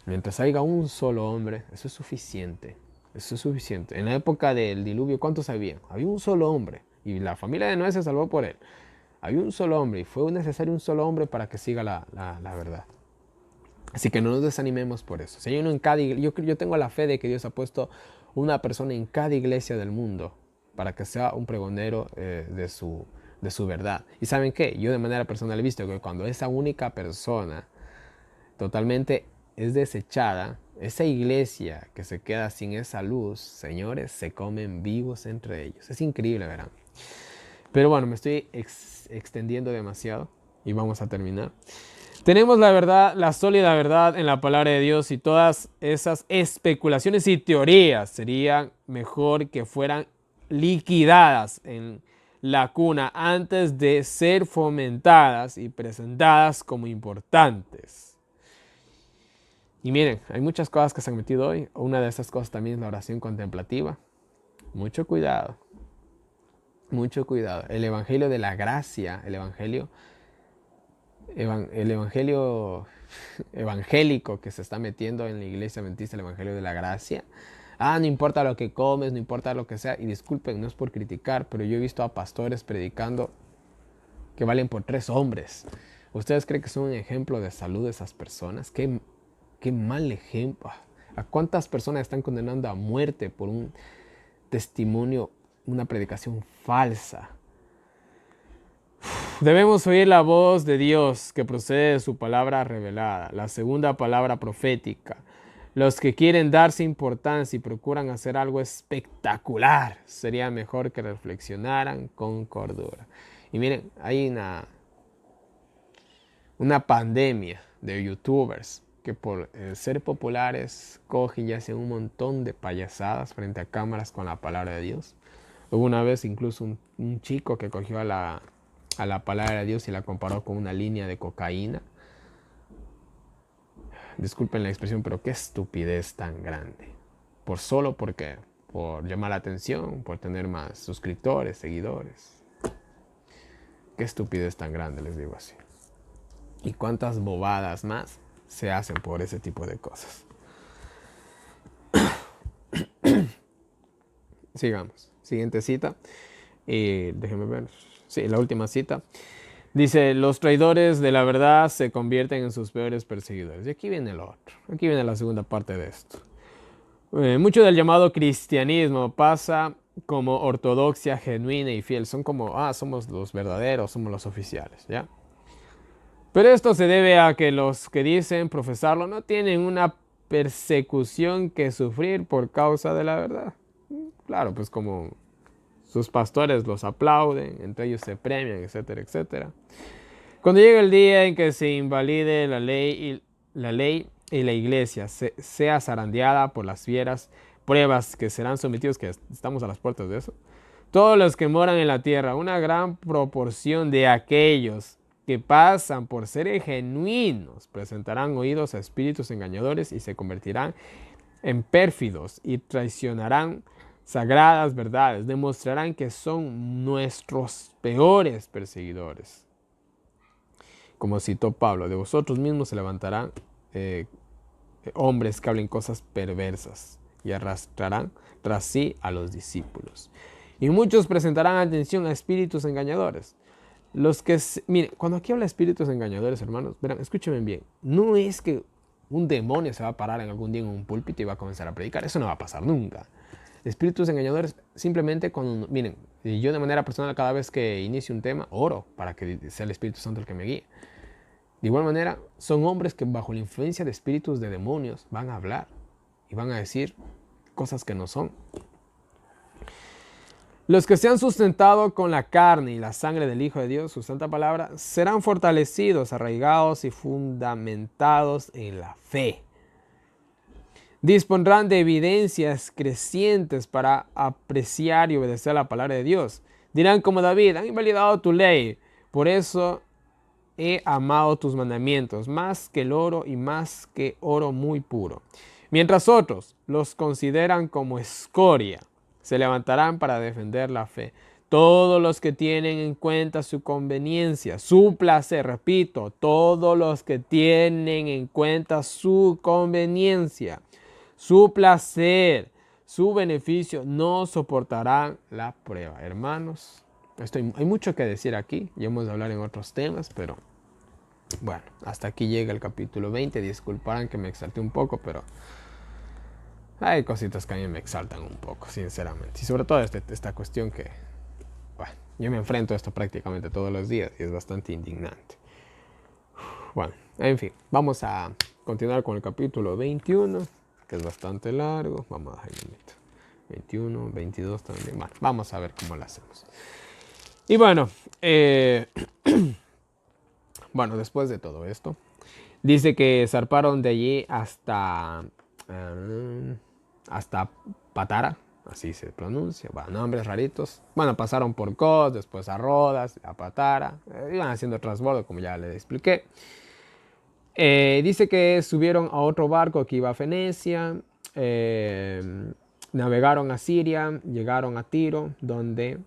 Mientras haya un solo hombre, eso es suficiente. Eso es suficiente. En la época del diluvio, ¿cuántos había? Había un solo hombre. Y la familia de Noé se salvó por él. Había un solo hombre y fue necesario un solo hombre para que siga la verdad. Así que no nos desanimemos por eso. Si hay uno en cada iglesia, yo tengo la fe de que Dios ha puesto una persona en cada iglesia del mundo para que sea un pregonero de su verdad. ¿Y saben qué? Yo de manera personal he visto que cuando esa única persona totalmente es desechada, esa iglesia que se queda sin esa luz, señores, se comen vivos entre ellos. Es increíble, verán. Pero bueno, me estoy extendiendo demasiado y vamos a terminar. Tenemos la verdad, la sólida verdad en la palabra de Dios, y todas esas especulaciones y teorías serían mejor que fueran liquidadas en la cuna antes de ser fomentadas y presentadas como importantes. Y miren, hay muchas cosas que se han metido hoy. Una de esas cosas también es la oración contemplativa. Mucho cuidado. Mucho cuidado. El evangelio de la gracia, el evangelio evangélico que se está metiendo en la iglesia adventista, el evangelio de la gracia. No importa lo que comes, no importa lo que sea. Y disculpen, no es por criticar, pero yo he visto a pastores predicando que valen por 3 hombres. ¿Ustedes creen que son un ejemplo de salud de esas personas? Qué mal ejemplo. ¿A cuántas personas están condenando a muerte por un testimonio, una predicación falsa? Debemos oír la voz de Dios que procede de su palabra revelada, la segunda palabra profética. Los que quieren darse importancia y procuran hacer algo espectacular, sería mejor que reflexionaran con cordura. Y miren, hay una pandemia de youtubers que por ser populares cogen y hacen un montón de payasadas frente a cámaras con la palabra de Dios. Hubo una vez incluso un chico que cogió a la palabra de Dios y la comparó con una línea de cocaína. Disculpen la expresión, pero qué estupidez tan grande. Porque por llamar la atención, por tener más suscriptores, seguidores. Qué estupidez tan grande, les digo así. Y cuántas bobadas más se hacen por ese tipo de cosas. Sigamos. Siguiente cita. Déjenme ver. Sí, la última cita. Dice, los traidores de la verdad se convierten en sus peores perseguidores. Y aquí viene lo otro. Aquí viene la segunda parte de esto. Mucho del llamado cristianismo pasa como ortodoxia genuina y fiel. Son como, somos los verdaderos, somos los oficiales, ¿ya? Pero esto se debe a que los que dicen profesarlo no tienen una persecución que sufrir por causa de la verdad. Claro, pues como sus pastores los aplauden, entre ellos se premian, etcétera, etcétera. Cuando llegue el día en que se invalide la ley y la iglesia sea zarandeada por las fieras pruebas que serán sometidos, que estamos a las puertas de eso, todos los que moran en la tierra, una gran proporción de aquellos que pasan por seres genuinos, presentarán oídos a espíritus engañadores y se convertirán en pérfidos y traicionarán sagradas verdades, demostrarán que son nuestros peores perseguidores. Como citó Pablo, de vosotros mismos se levantarán hombres que hablen cosas perversas y arrastrarán tras sí a los discípulos. Y muchos presentarán atención a espíritus engañadores. Miren, cuando aquí habla de espíritus engañadores, hermanos, verán, escúchenme bien, no es que un demonio se va a parar en algún día en un púlpito y va a comenzar a predicar. Eso no va a pasar nunca. Espíritus engañadores, simplemente cuando, miren, yo de manera personal cada vez que inicio un tema, oro para que sea el Espíritu Santo el que me guíe. De igual manera, son hombres que bajo la influencia de espíritus de demonios van a hablar y van a decir cosas que no son. Los que se han sustentado con la carne y la sangre del Hijo de Dios, su santa palabra, serán fortalecidos, arraigados y fundamentados en la fe. Dispondrán de evidencias crecientes para apreciar y obedecer la palabra de Dios. Dirán como David, han invalidado tu ley, por eso he amado tus mandamientos, más que el oro y más que oro muy puro. Mientras otros los consideran como escoria, se levantarán para defender la fe. Todos los que tienen en cuenta su conveniencia, su placer, repito, todos los que tienen en cuenta su conveniencia, su placer, su beneficio, no soportarán la prueba. Hermanos, hay mucho que decir aquí, ya hemos de hablar en otros temas, pero bueno, hasta aquí llega el capítulo 20. Disculparán que me exalté un poco, pero hay cositas que a mí me exaltan un poco, sinceramente. Y sobre todo esta cuestión que, bueno, yo me enfrento a esto prácticamente todos los días y es bastante indignante. Bueno, en fin, vamos a continuar con el capítulo 21, que es bastante largo. Vamos a dejar 21, 22 también. Bueno, vamos a ver cómo lo hacemos. Y bueno, bueno, después de todo esto, dice que zarparon de allí hasta Patara, así se pronuncia, bueno, nombres raritos. Bueno, pasaron por Kos, después a Rodas, a Patara, iban haciendo transbordo, como ya les expliqué. Dice que subieron a otro barco que iba a Fenecia, navegaron a Siria, llegaron a Tiro, donde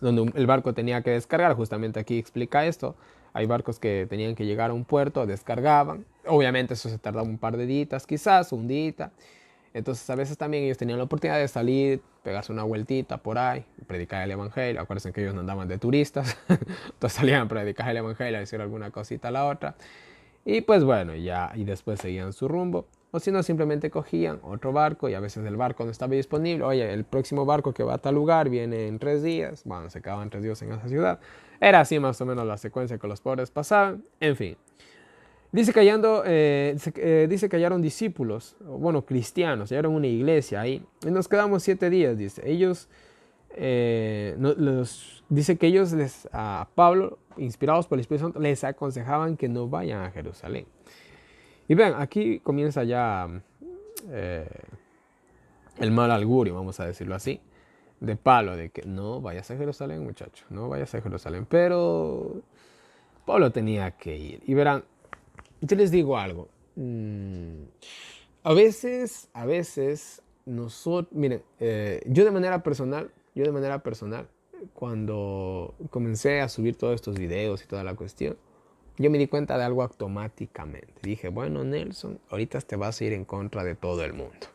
el barco tenía que descargar. Justamente aquí explica esto. Hay barcos que tenían que llegar a un puerto, descargaban. Obviamente eso se tardaba un par de días, quizás un día. Entonces a veces también ellos tenían la oportunidad de salir, pegarse una vueltita por ahí, predicar el evangelio. Acuérdense que ellos no andaban de turistas. Entonces salían a predicar el evangelio, a decir alguna cosita a la otra. Y pues bueno, ya, y después seguían su rumbo. O si no, simplemente cogían otro barco y a veces el barco no estaba disponible. Oye, el próximo barco que va a tal lugar viene en 3 días. Bueno, se quedaban 3 días en esa ciudad. Era así más o menos la secuencia que los pobres pasaban. En fin. Dice que hallaron discípulos, bueno, cristianos, hallaron una iglesia ahí. Y nos quedamos 7 días, dice. Ellos, dice que ellos, a Pablo, inspirados por el Espíritu Santo, les aconsejaban que no vayan a Jerusalén. Y vean, aquí comienza ya el mal augurio, vamos a decirlo así, de Pablo, de que no vayas a Jerusalén, muchacho, no vayas a Jerusalén. Pero Pablo tenía que ir. Y verán, yo les digo algo. A veces, nosotros, miren, yo de manera personal, cuando comencé a subir todos estos videos y toda la cuestión, yo me di cuenta de algo automáticamente. Dije, bueno, Nelson, ahorita te vas a ir en contra de todo el mundo.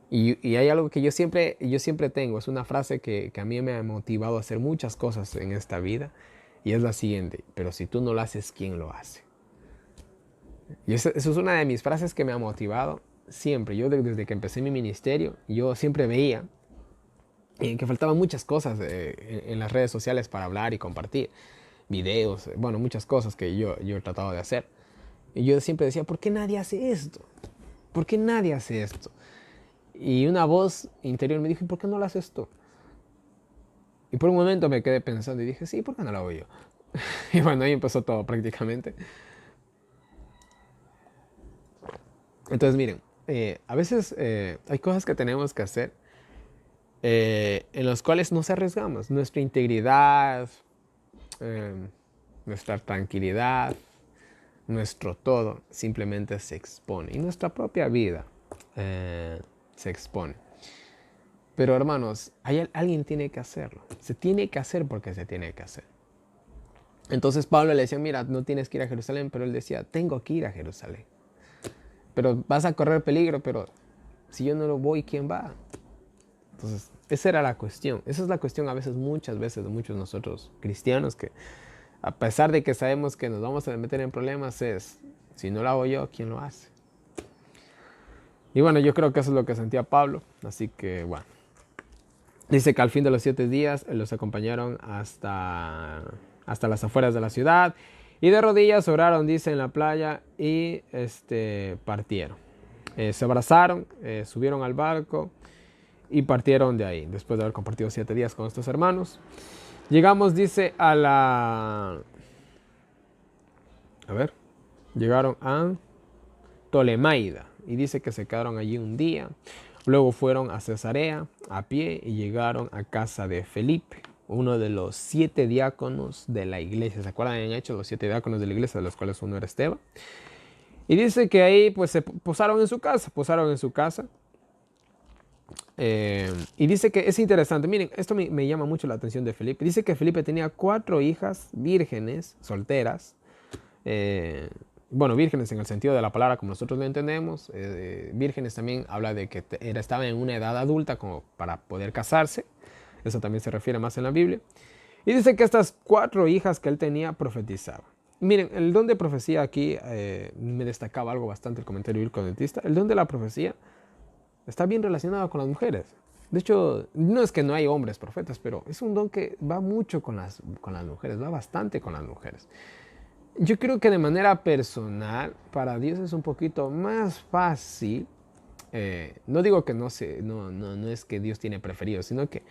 Y hay algo que yo siempre tengo, es una frase que a mí me ha motivado a hacer muchas cosas en esta vida, y es la siguiente: pero si tú no lo haces, ¿quién lo hace? Y eso es una de mis frases que me ha motivado siempre. Yo desde que empecé mi ministerio, yo siempre veía que faltaban muchas cosas en las redes sociales para hablar y compartir. Videos, bueno, muchas cosas que yo he tratado de hacer. Y yo siempre decía, ¿por qué nadie hace esto? ¿Por qué nadie hace esto? Y una voz interior me dijo, ¿y por qué no lo haces tú? Y por un momento me quedé pensando y dije, sí, ¿por qué no lo hago yo? Y bueno, ahí empezó todo prácticamente. Entonces miren, a veces hay cosas que tenemos que hacer en las cuales nos arriesgamos. Nuestra integridad, nuestra tranquilidad, nuestro todo simplemente se expone. Y nuestra propia vida se expone. Pero hermanos, alguien tiene que hacerlo. Se tiene que hacer porque se tiene que hacer. Entonces Pablo le decía, mira, no tienes que ir a Jerusalén, pero él decía, tengo que ir a Jerusalén. Pero vas a correr peligro, pero si yo no lo voy, ¿quién va? Entonces, esa era la cuestión. Esa es la cuestión muchas veces de muchos de nosotros cristianos, que a pesar de que sabemos que nos vamos a meter en problemas, es, si no lo hago yo, ¿quién lo hace? Y bueno, yo creo que eso es lo que sentía Pablo. Así que, bueno. Dice que al fin de los 7 días los acompañaron hasta las afueras de la ciudad. Y de rodillas oraron, dice, en la playa y partieron. Se abrazaron, subieron al barco y partieron de ahí, después de haber compartido 7 días con estos hermanos. Llegamos, dice, llegaron a Ptolemaida, y dice que se quedaron allí un día. Luego fueron a Cesarea a pie y llegaron a casa de Felipe, uno de los 7 diáconos de la iglesia. ¿Se acuerdan? Han hecho los 7 diáconos de la iglesia, de los cuales uno era Esteban. Y dice que ahí pues se posaron en su casa. Y dice que es interesante. Miren, esto me llama mucho la atención de Felipe. Dice que Felipe tenía 4 hijas vírgenes, solteras. Bueno, vírgenes en el sentido de la palabra como nosotros lo entendemos. Vírgenes también habla de que estaban en una edad adulta como para poder casarse. Eso también se refiere más en la Biblia. Y dice que estas 4 hijas que él tenía profetizaban. Miren, el don de profecía aquí me destacaba algo bastante el comentario bíblico adventista. El don de la profecía está bien relacionado con las mujeres. De hecho, no es que no hay hombres profetas, pero es un don que va mucho con las mujeres, va bastante con las mujeres. Yo creo que de manera personal, para Dios es un poquito más fácil. No digo que no es que Dios tiene preferidos, sino que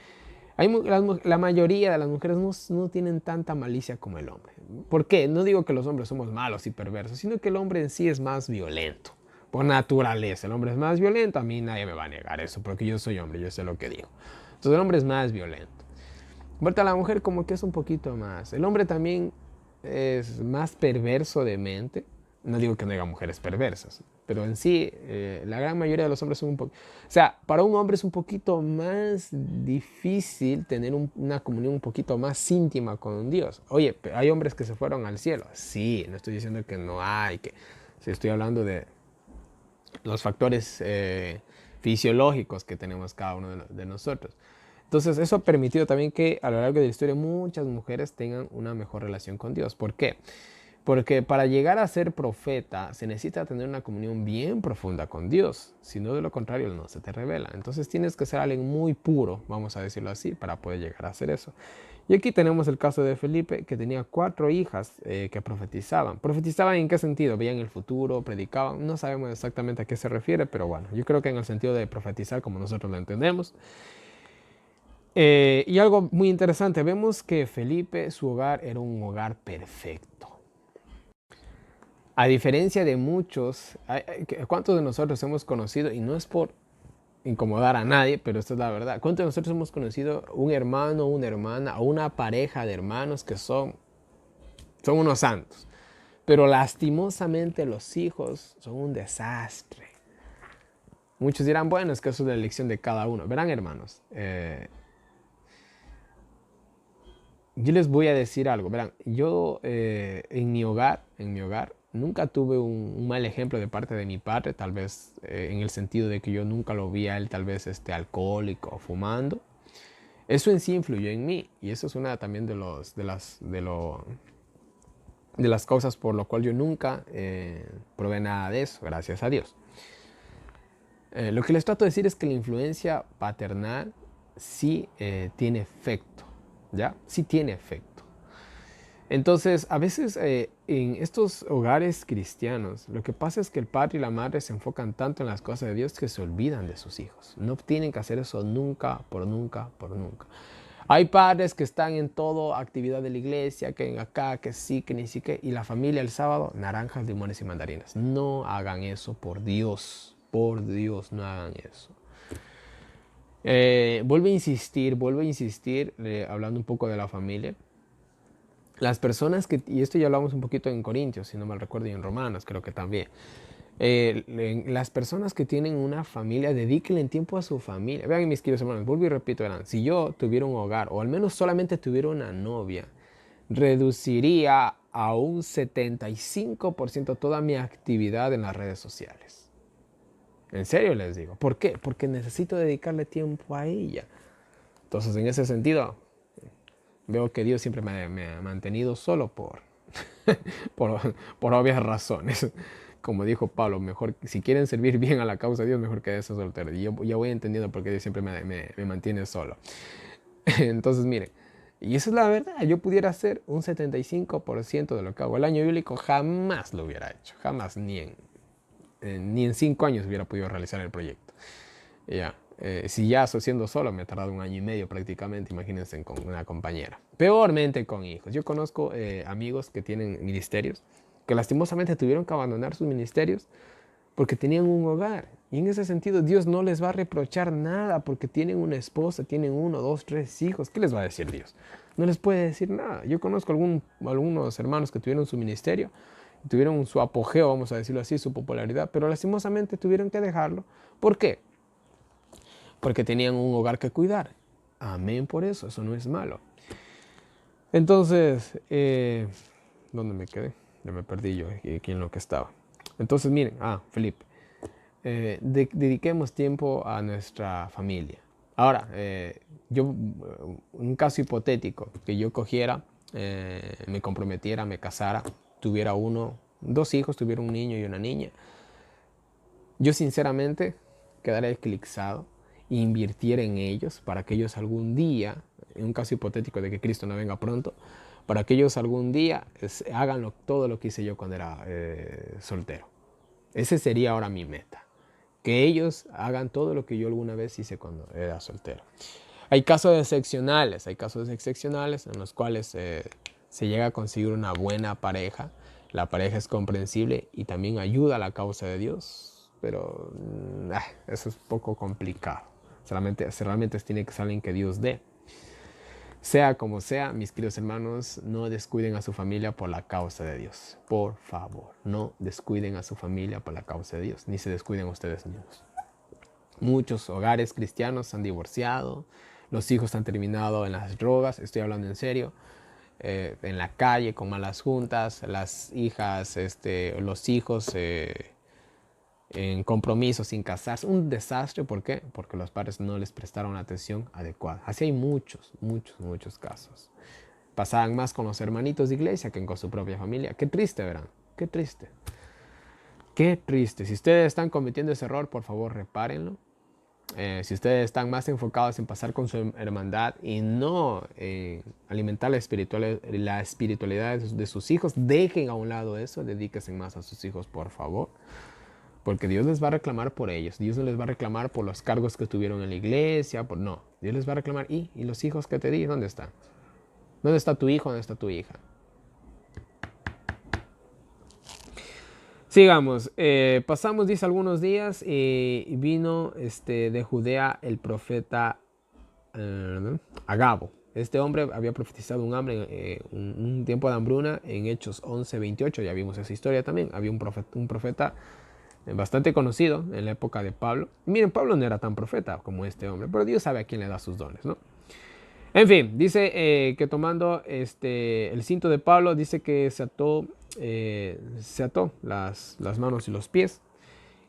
la mayoría de las mujeres no tienen tanta malicia como el hombre. ¿Por qué? No digo que los hombres somos malos y perversos, sino que el hombre en sí es más violento. Por naturaleza, el hombre es más violento. A mí nadie me va a negar eso, porque yo soy hombre, yo sé lo que digo. Entonces el hombre es más violento. Vuelta a la mujer como que es un poquito más. El hombre también es más perverso de mente. No digo que no haya mujeres perversas, pero en sí la gran mayoría de los hombres son un poco... O sea, para un hombre es un poquito más difícil tener una comunión un poquito más íntima con Dios. Oye, ¿hay hombres que se fueron al cielo? Sí, no estoy diciendo que no hay, que... Sí, estoy hablando de los factores fisiológicos que tenemos cada uno de nosotros. Entonces eso ha permitido también que a lo largo de la historia muchas mujeres tengan una mejor relación con Dios. ¿Por qué? Porque para llegar a ser profeta se necesita tener una comunión bien profunda con Dios. Si no, de lo contrario, no se te revela. Entonces tienes que ser alguien muy puro, vamos a decirlo así, para poder llegar a hacer eso. Y aquí tenemos el caso de Felipe, que tenía 4 hijas que profetizaban. ¿Profetizaban en qué sentido? Veían el futuro, predicaban. No sabemos exactamente a qué se refiere, pero bueno, yo creo que en el sentido de profetizar como nosotros lo entendemos. Y algo muy interesante, vemos que Felipe, su hogar era un hogar perfecto. A diferencia de muchos, ¿cuántos de nosotros hemos conocido? Y no es por incomodar a nadie, pero esta es la verdad. ¿Cuántos de nosotros hemos conocido un hermano, una hermana o una pareja de hermanos que son unos santos? Pero lastimosamente los hijos son un desastre. Muchos dirán, bueno, es que eso es la elección de cada uno. Verán, hermanos, yo les voy a decir algo. Verán, yo en mi hogar, nunca tuve un mal ejemplo de parte de mi padre, tal vez en el sentido de que yo nunca lo vi a él tal vez alcohólico o fumando. Eso en sí influyó en mí y eso es una también de las cosas por lo cual yo nunca probé nada de eso, gracias a Dios. Lo que les trato de decir es que la influencia paternal sí tiene efecto, ¿ya? Sí tiene efecto. Entonces, a veces en estos hogares cristianos, lo que pasa es que el padre y la madre se enfocan tanto en las cosas de Dios que se olvidan de sus hijos. No tienen que hacer eso nunca, por nunca, por nunca. Hay padres que están en toda actividad de la iglesia, que en acá, que sí, que ni siquiera, y la familia el sábado, naranjas, limones y mandarinas. No hagan eso, por Dios, no hagan eso. Vuelvo a insistir, hablando un poco de la familia. Las personas que, y esto ya hablamos un poquito en Corintios, si no mal recuerdo, y en Romanos creo que también. Las personas que tienen una familia, dedíquenle tiempo a su familia. Vean, mis queridos hermanos, vuelvo y repito, verán, si yo tuviera un hogar, o al menos solamente tuviera una novia, reduciría a un 75% toda mi actividad en las redes sociales. En serio les digo. ¿Por qué? Porque necesito dedicarle tiempo a ella. Entonces, en ese sentido, veo que Dios siempre me ha mantenido solo por obvias razones. Como dijo Pablo, mejor, si quieren servir bien a la causa de Dios, mejor quédense solteros. Y yo ya voy entendiendo por qué Dios siempre me mantiene solo. Entonces, miren, y esa es la verdad. Yo pudiera hacer un 75% de lo que hago el año bíblico, jamás lo hubiera hecho. Jamás, ni en 5 años hubiera podido realizar el proyecto. Ya. Si ya siendo solo me ha tardado 1 año y medio prácticamente, imagínense con una compañera. Peormente con hijos. Yo conozco amigos que tienen ministerios que lastimosamente tuvieron que abandonar sus ministerios porque tenían un hogar. Y en ese sentido Dios no les va a reprochar nada porque tienen una esposa, tienen 1, 2, 3 hijos. ¿Qué les va a decir Dios? No les puede decir nada. Yo conozco algunos hermanos que tuvieron su ministerio, tuvieron su apogeo, vamos a decirlo así, su popularidad, pero lastimosamente tuvieron que dejarlo. ¿Por qué? Porque tenían un hogar que cuidar. Amén por eso no es malo. Entonces, ¿dónde me quedé? Ya me perdí yo aquí en lo que estaba. Entonces, miren, Felipe, dediquemos tiempo a nuestra familia. Ahora, un caso hipotético, que yo cogiera, me comprometiera, me casara, tuviera 2 hijos, tuviera un niño y una niña. Yo sinceramente quedaría eclipsado e invirtiera en ellos para que ellos algún día, en un caso hipotético de que Cristo no venga pronto, para que ellos algún día hagan todo lo que hice yo cuando era soltero. Ese sería ahora mi meta. Que ellos hagan todo lo que yo alguna vez hice cuando era soltero. Hay casos excepcionales en los cuales se llega a conseguir una buena pareja. La pareja es comprensible y también ayuda a la causa de Dios. Pero eso es poco complicado. Realmente tiene que ser alguien que Dios dé. Sea como sea, mis queridos hermanos, no descuiden a su familia por la causa de Dios. Por favor, no descuiden a su familia por la causa de Dios, ni se descuiden ustedes mismos. Muchos hogares cristianos se han divorciado, los hijos han terminado en las drogas, estoy hablando en serio, en la calle con malas juntas, las hijas, los hijos en compromiso sin casarse, un desastre. ¿Por qué? Porque los padres no les prestaron la atención adecuada. Así hay muchos casos. Pasaban más con los hermanitos de iglesia que con su propia familia. Qué triste, verán, qué triste. Qué triste. Si ustedes están cometiendo ese error, por favor, repárenlo. Si ustedes están más enfocados en pasar con su hermandad y no alimentar la espiritualidad de sus hijos, dejen a un lado eso, dedíquense más a sus hijos, por favor. Porque Dios les va a reclamar por ellos. Dios no les va a reclamar por los cargos que tuvieron en la iglesia. No, Dios les va a reclamar. ¿Y los hijos que te di? ¿Dónde están? ¿Dónde está tu hijo? ¿Dónde está tu hija? Sigamos. Pasamos, dice, algunos días y vino de Judea el profeta Agabo. Este hombre había profetizado un hambre, un tiempo de hambruna en Hechos 11:28. Ya vimos esa historia también. Había un profeta bastante conocido en la época de Pablo. Miren, Pablo no era tan profeta como este hombre, pero Dios sabe a quién le da sus dones, ¿no? En fin, dice que tomando el cinto de Pablo, dice que se ató las manos y los pies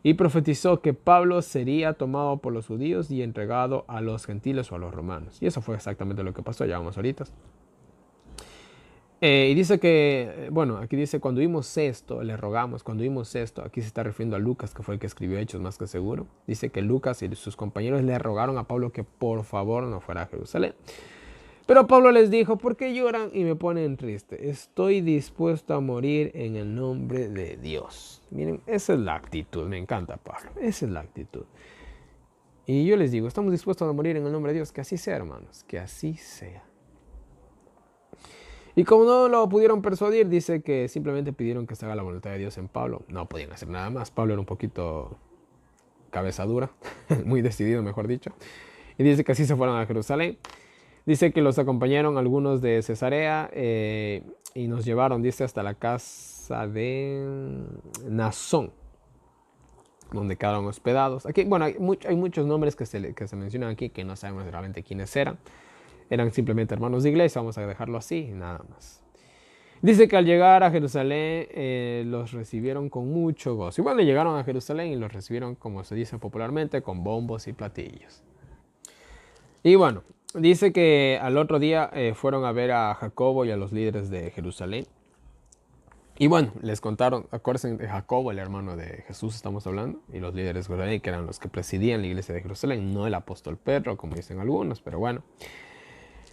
y profetizó que Pablo sería tomado por los judíos y entregado a los gentiles o a los romanos. Y eso fue exactamente lo que pasó, ya vamos ahorita. Y dice que, bueno, aquí dice, cuando vimos esto, le rogamos, cuando vimos esto, aquí se está refiriendo a Lucas, que fue el que escribió Hechos, más que seguro. Dice que Lucas y sus compañeros le rogaron a Pablo que por favor no fuera a Jerusalén. Pero Pablo les dijo, ¿por qué lloran y me ponen triste? Estoy dispuesto a morir en el nombre de Dios. Miren, esa es la actitud, me encanta Pablo, esa es la actitud. Y yo les digo, estamos dispuestos a morir en el nombre de Dios, que así sea, hermanos, que así sea. Y como no lo pudieron persuadir, dice que simplemente pidieron que se haga la voluntad de Dios en Pablo. No podían hacer nada más. Pablo era un poquito cabeza dura, muy decidido, mejor dicho. Y dice que así se fueron a Jerusalén. Dice que los acompañaron algunos de Cesarea y nos llevaron, dice, hasta la casa de Nasón, donde quedaron hospedados. Aquí, bueno, hay muchos nombres que se mencionan aquí que no sabemos realmente quiénes eran. Eran simplemente hermanos de iglesia, vamos a dejarlo así, nada más. Dice que al llegar a Jerusalén los recibieron con mucho gozo. Y bueno, llegaron a Jerusalén y los recibieron, como se dice popularmente, con bombos y platillos. Y bueno, dice que al otro día fueron a ver a Jacobo y a los líderes de Jerusalén. Y bueno, les contaron, acuérdense de Jacobo, el hermano de Jesús estamos hablando, y los líderes de Jerusalén, que eran los que presidían la iglesia de Jerusalén, no el apóstol Pedro, como dicen algunos, pero bueno.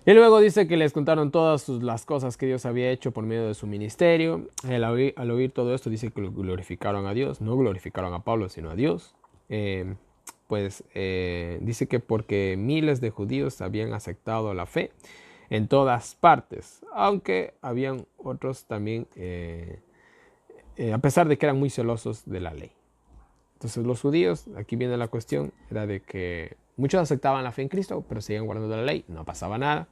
Y luego dice que les contaron todas las cosas que Dios había hecho por medio de su ministerio. Al oír todo esto dice que glorificaron a Dios. No glorificaron a Pablo, sino a Dios. pues dice que porque miles de judíos habían aceptado la fe en todas partes, aunque habían otros también, a pesar de que eran muy celosos de la ley. Entonces los judíos, aquí viene la cuestión, era de que muchos aceptaban la fe en Cristo, pero seguían guardando la ley, no pasaba nada,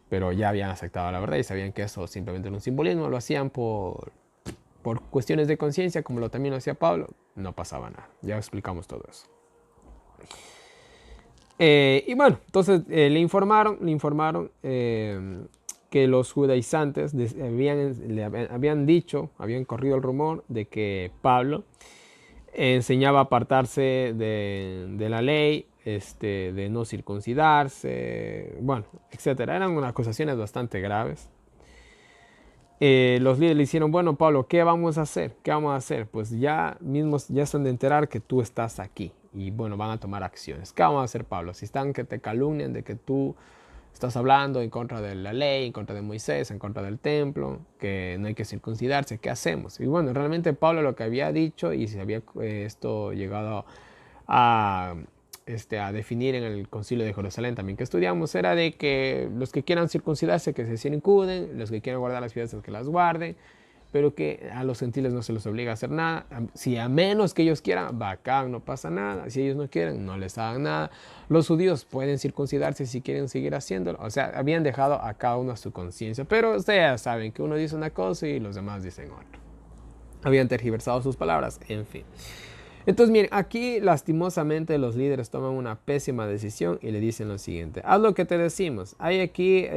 pero ya habían aceptado la verdad y sabían que eso simplemente era un simbolismo, lo hacían por cuestiones de conciencia, como también lo hacía Pablo, no pasaba nada. Ya explicamos todo eso. Y bueno, entonces le informaron que los judaizantes habían dicho, habían corrido el rumor de que Pablo enseñaba a apartarse de la ley, de no circuncidarse, bueno, etcétera. Eran unas acusaciones bastante graves. Los líderes le hicieron, bueno, Pablo, ¿qué vamos a hacer? ¿Qué vamos a hacer? Pues ya mismos ya están de enterar que tú estás aquí y bueno, van a tomar acciones. ¿Qué vamos a hacer, Pablo? Si están que te calumnian de que tú estás hablando en contra de la ley, en contra de Moisés, en contra del templo, que no hay que circuncidarse, ¿qué hacemos? Y bueno, realmente Pablo lo que había dicho y se había esto llegado a definir en el Concilio de Jerusalén también que estudiamos, era de que los que quieran circuncidarse que se circunciden, los que quieran guardar las fiestas que las guarden, pero que a los gentiles no se les obliga a hacer nada. Si a menos que ellos quieran, bacán, no pasa nada. Si ellos no quieren, no les hagan nada. Los judíos pueden circuncidarse si quieren seguir haciéndolo. O sea, habían dejado a cada uno a su conciencia, pero ustedes saben que uno dice una cosa y los demás dicen otra. Habían tergiversado sus palabras, en fin. Entonces, miren, aquí lastimosamente los líderes toman una pésima decisión y le dicen lo siguiente: haz lo que te decimos. Hay aquí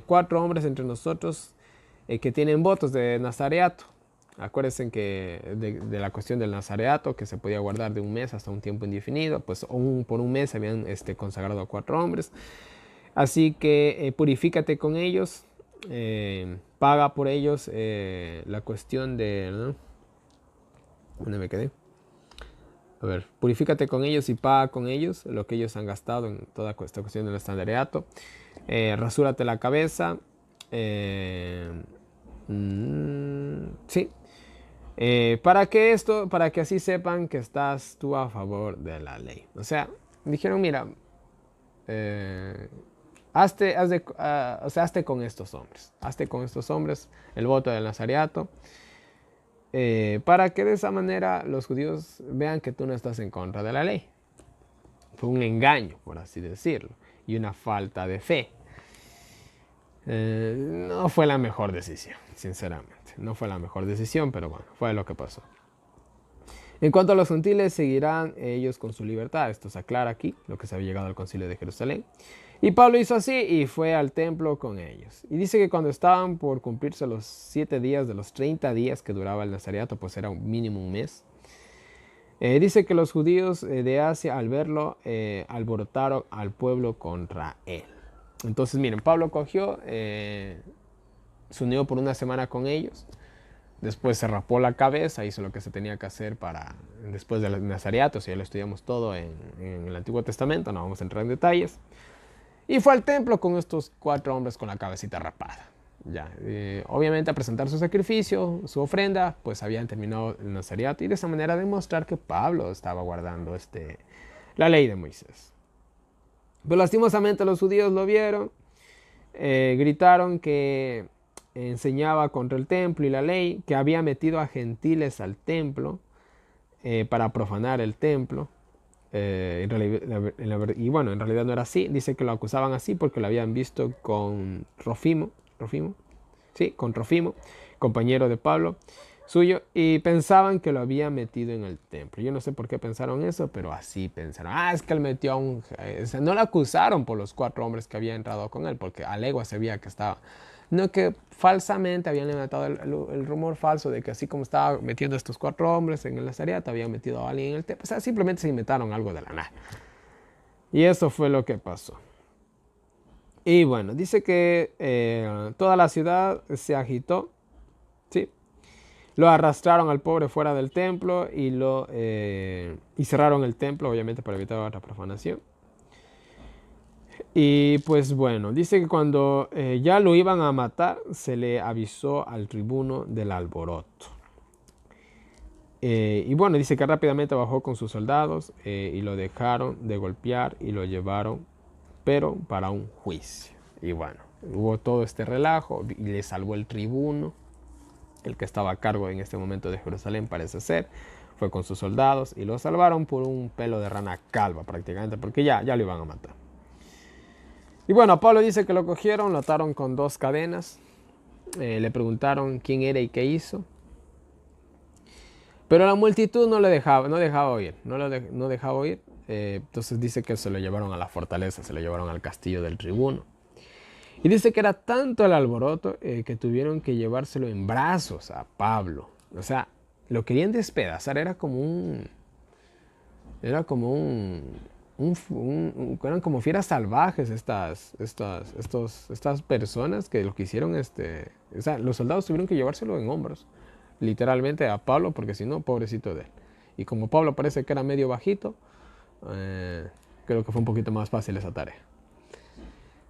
4 hombres entre nosotros que tienen votos de nazareato. Acuérdense que de la cuestión del nazareato, que se podía guardar de un mes hasta un tiempo indefinido, pues por un mes habían consagrado a 4 hombres. Así que purifícate con ellos, paga por ellos la cuestión de... ¿no? ¿Dónde me quedé? A ver, purifícate con ellos y paga con ellos lo que ellos han gastado en toda esta cuestión del nazareato. Rasúrate la cabeza. Sí. Para que así sepan que estás tú a favor de la ley. O sea, dijeron, mira, hazte con estos hombres. Hazte con estos hombres el voto del nazareato. Para que de esa manera los judíos vean que tú no estás en contra de la ley. Fue un engaño, por así decirlo, y una falta de fe. No fue la mejor decisión, sinceramente. No fue la mejor decisión, pero bueno, fue lo que pasó. En cuanto a los gentiles, seguirán ellos con su libertad. Esto se aclara aquí, lo que se había llegado al Concilio de Jerusalén. Y Pablo hizo así y fue al templo con ellos. Y dice que cuando estaban por cumplirse los 7 días de los 30 días que duraba el nazareato, pues era un mínimo un mes. Dice que los judíos de Asia al verlo alborotaron al pueblo contra él. Entonces miren, Pablo cogió, se unió por una semana con ellos. Después se rapó la cabeza, hizo lo que se tenía que hacer después del nazareato. Si ya lo estudiamos todo en el Antiguo Testamento, no vamos a entrar en detalles. Y fue al templo con estos 4 hombres con la cabecita rapada. Ya, obviamente a presentar su sacrificio, su ofrenda, pues habían terminado el nazareato y de esa manera demostrar que Pablo estaba guardando la ley de Moisés. Pero lastimosamente los judíos lo vieron, gritaron que enseñaba contra el templo y la ley, que había metido a gentiles al templo para profanar el templo. Y bueno, en realidad no era así. Dice que lo acusaban así porque lo habían visto con Rofimo, compañero de Pablo suyo, y pensaban que lo había metido en el templo. Yo no sé por qué pensaron eso, pero así pensaron. Es que él metió a no lo acusaron por los 4 hombres que habían entrado con él, porque a legua se veía que estaba... No, que falsamente habían levantado el rumor falso de que así como estaba metiendo a estos 4 hombres en el nazareato, habían metido a alguien en el templo. O sea, simplemente se inventaron algo de la nada. Y eso fue lo que pasó. Y bueno, dice que toda la ciudad se agitó. ¿Sí? Lo arrastraron al pobre fuera del templo y cerraron el templo, obviamente para evitar otra profanación. Y pues bueno, dice que cuando ya lo iban a matar, se le avisó al tribuno del alboroto. Y bueno, dice que rápidamente bajó con sus soldados y lo dejaron de golpear y lo llevaron, pero para un juicio. Y bueno, hubo todo este relajo y le salvó el tribuno, el que estaba a cargo en este momento de Jerusalén, parece ser. Fue con sus soldados y lo salvaron por un pelo de rana calva prácticamente, porque ya lo iban a matar. Y bueno, Pablo dice que lo cogieron, lo ataron con 2 cadenas. Le preguntaron quién era y qué hizo. Pero la multitud no dejaba oír. No dejaba oír. Entonces dice que se lo llevaron a la fortaleza, se lo llevaron al castillo del tribuno. Y dice que era tanto el alboroto que tuvieron que llevárselo en brazos a Pablo. O sea, lo querían despedazar. Eran como fieras salvajes estas personas que lo que hicieron. O sea, los soldados tuvieron que llevárselo en hombros, literalmente a Pablo, porque si no, pobrecito de él. Y como Pablo parece que era medio bajito, creo que fue un poquito más fácil esa tarea.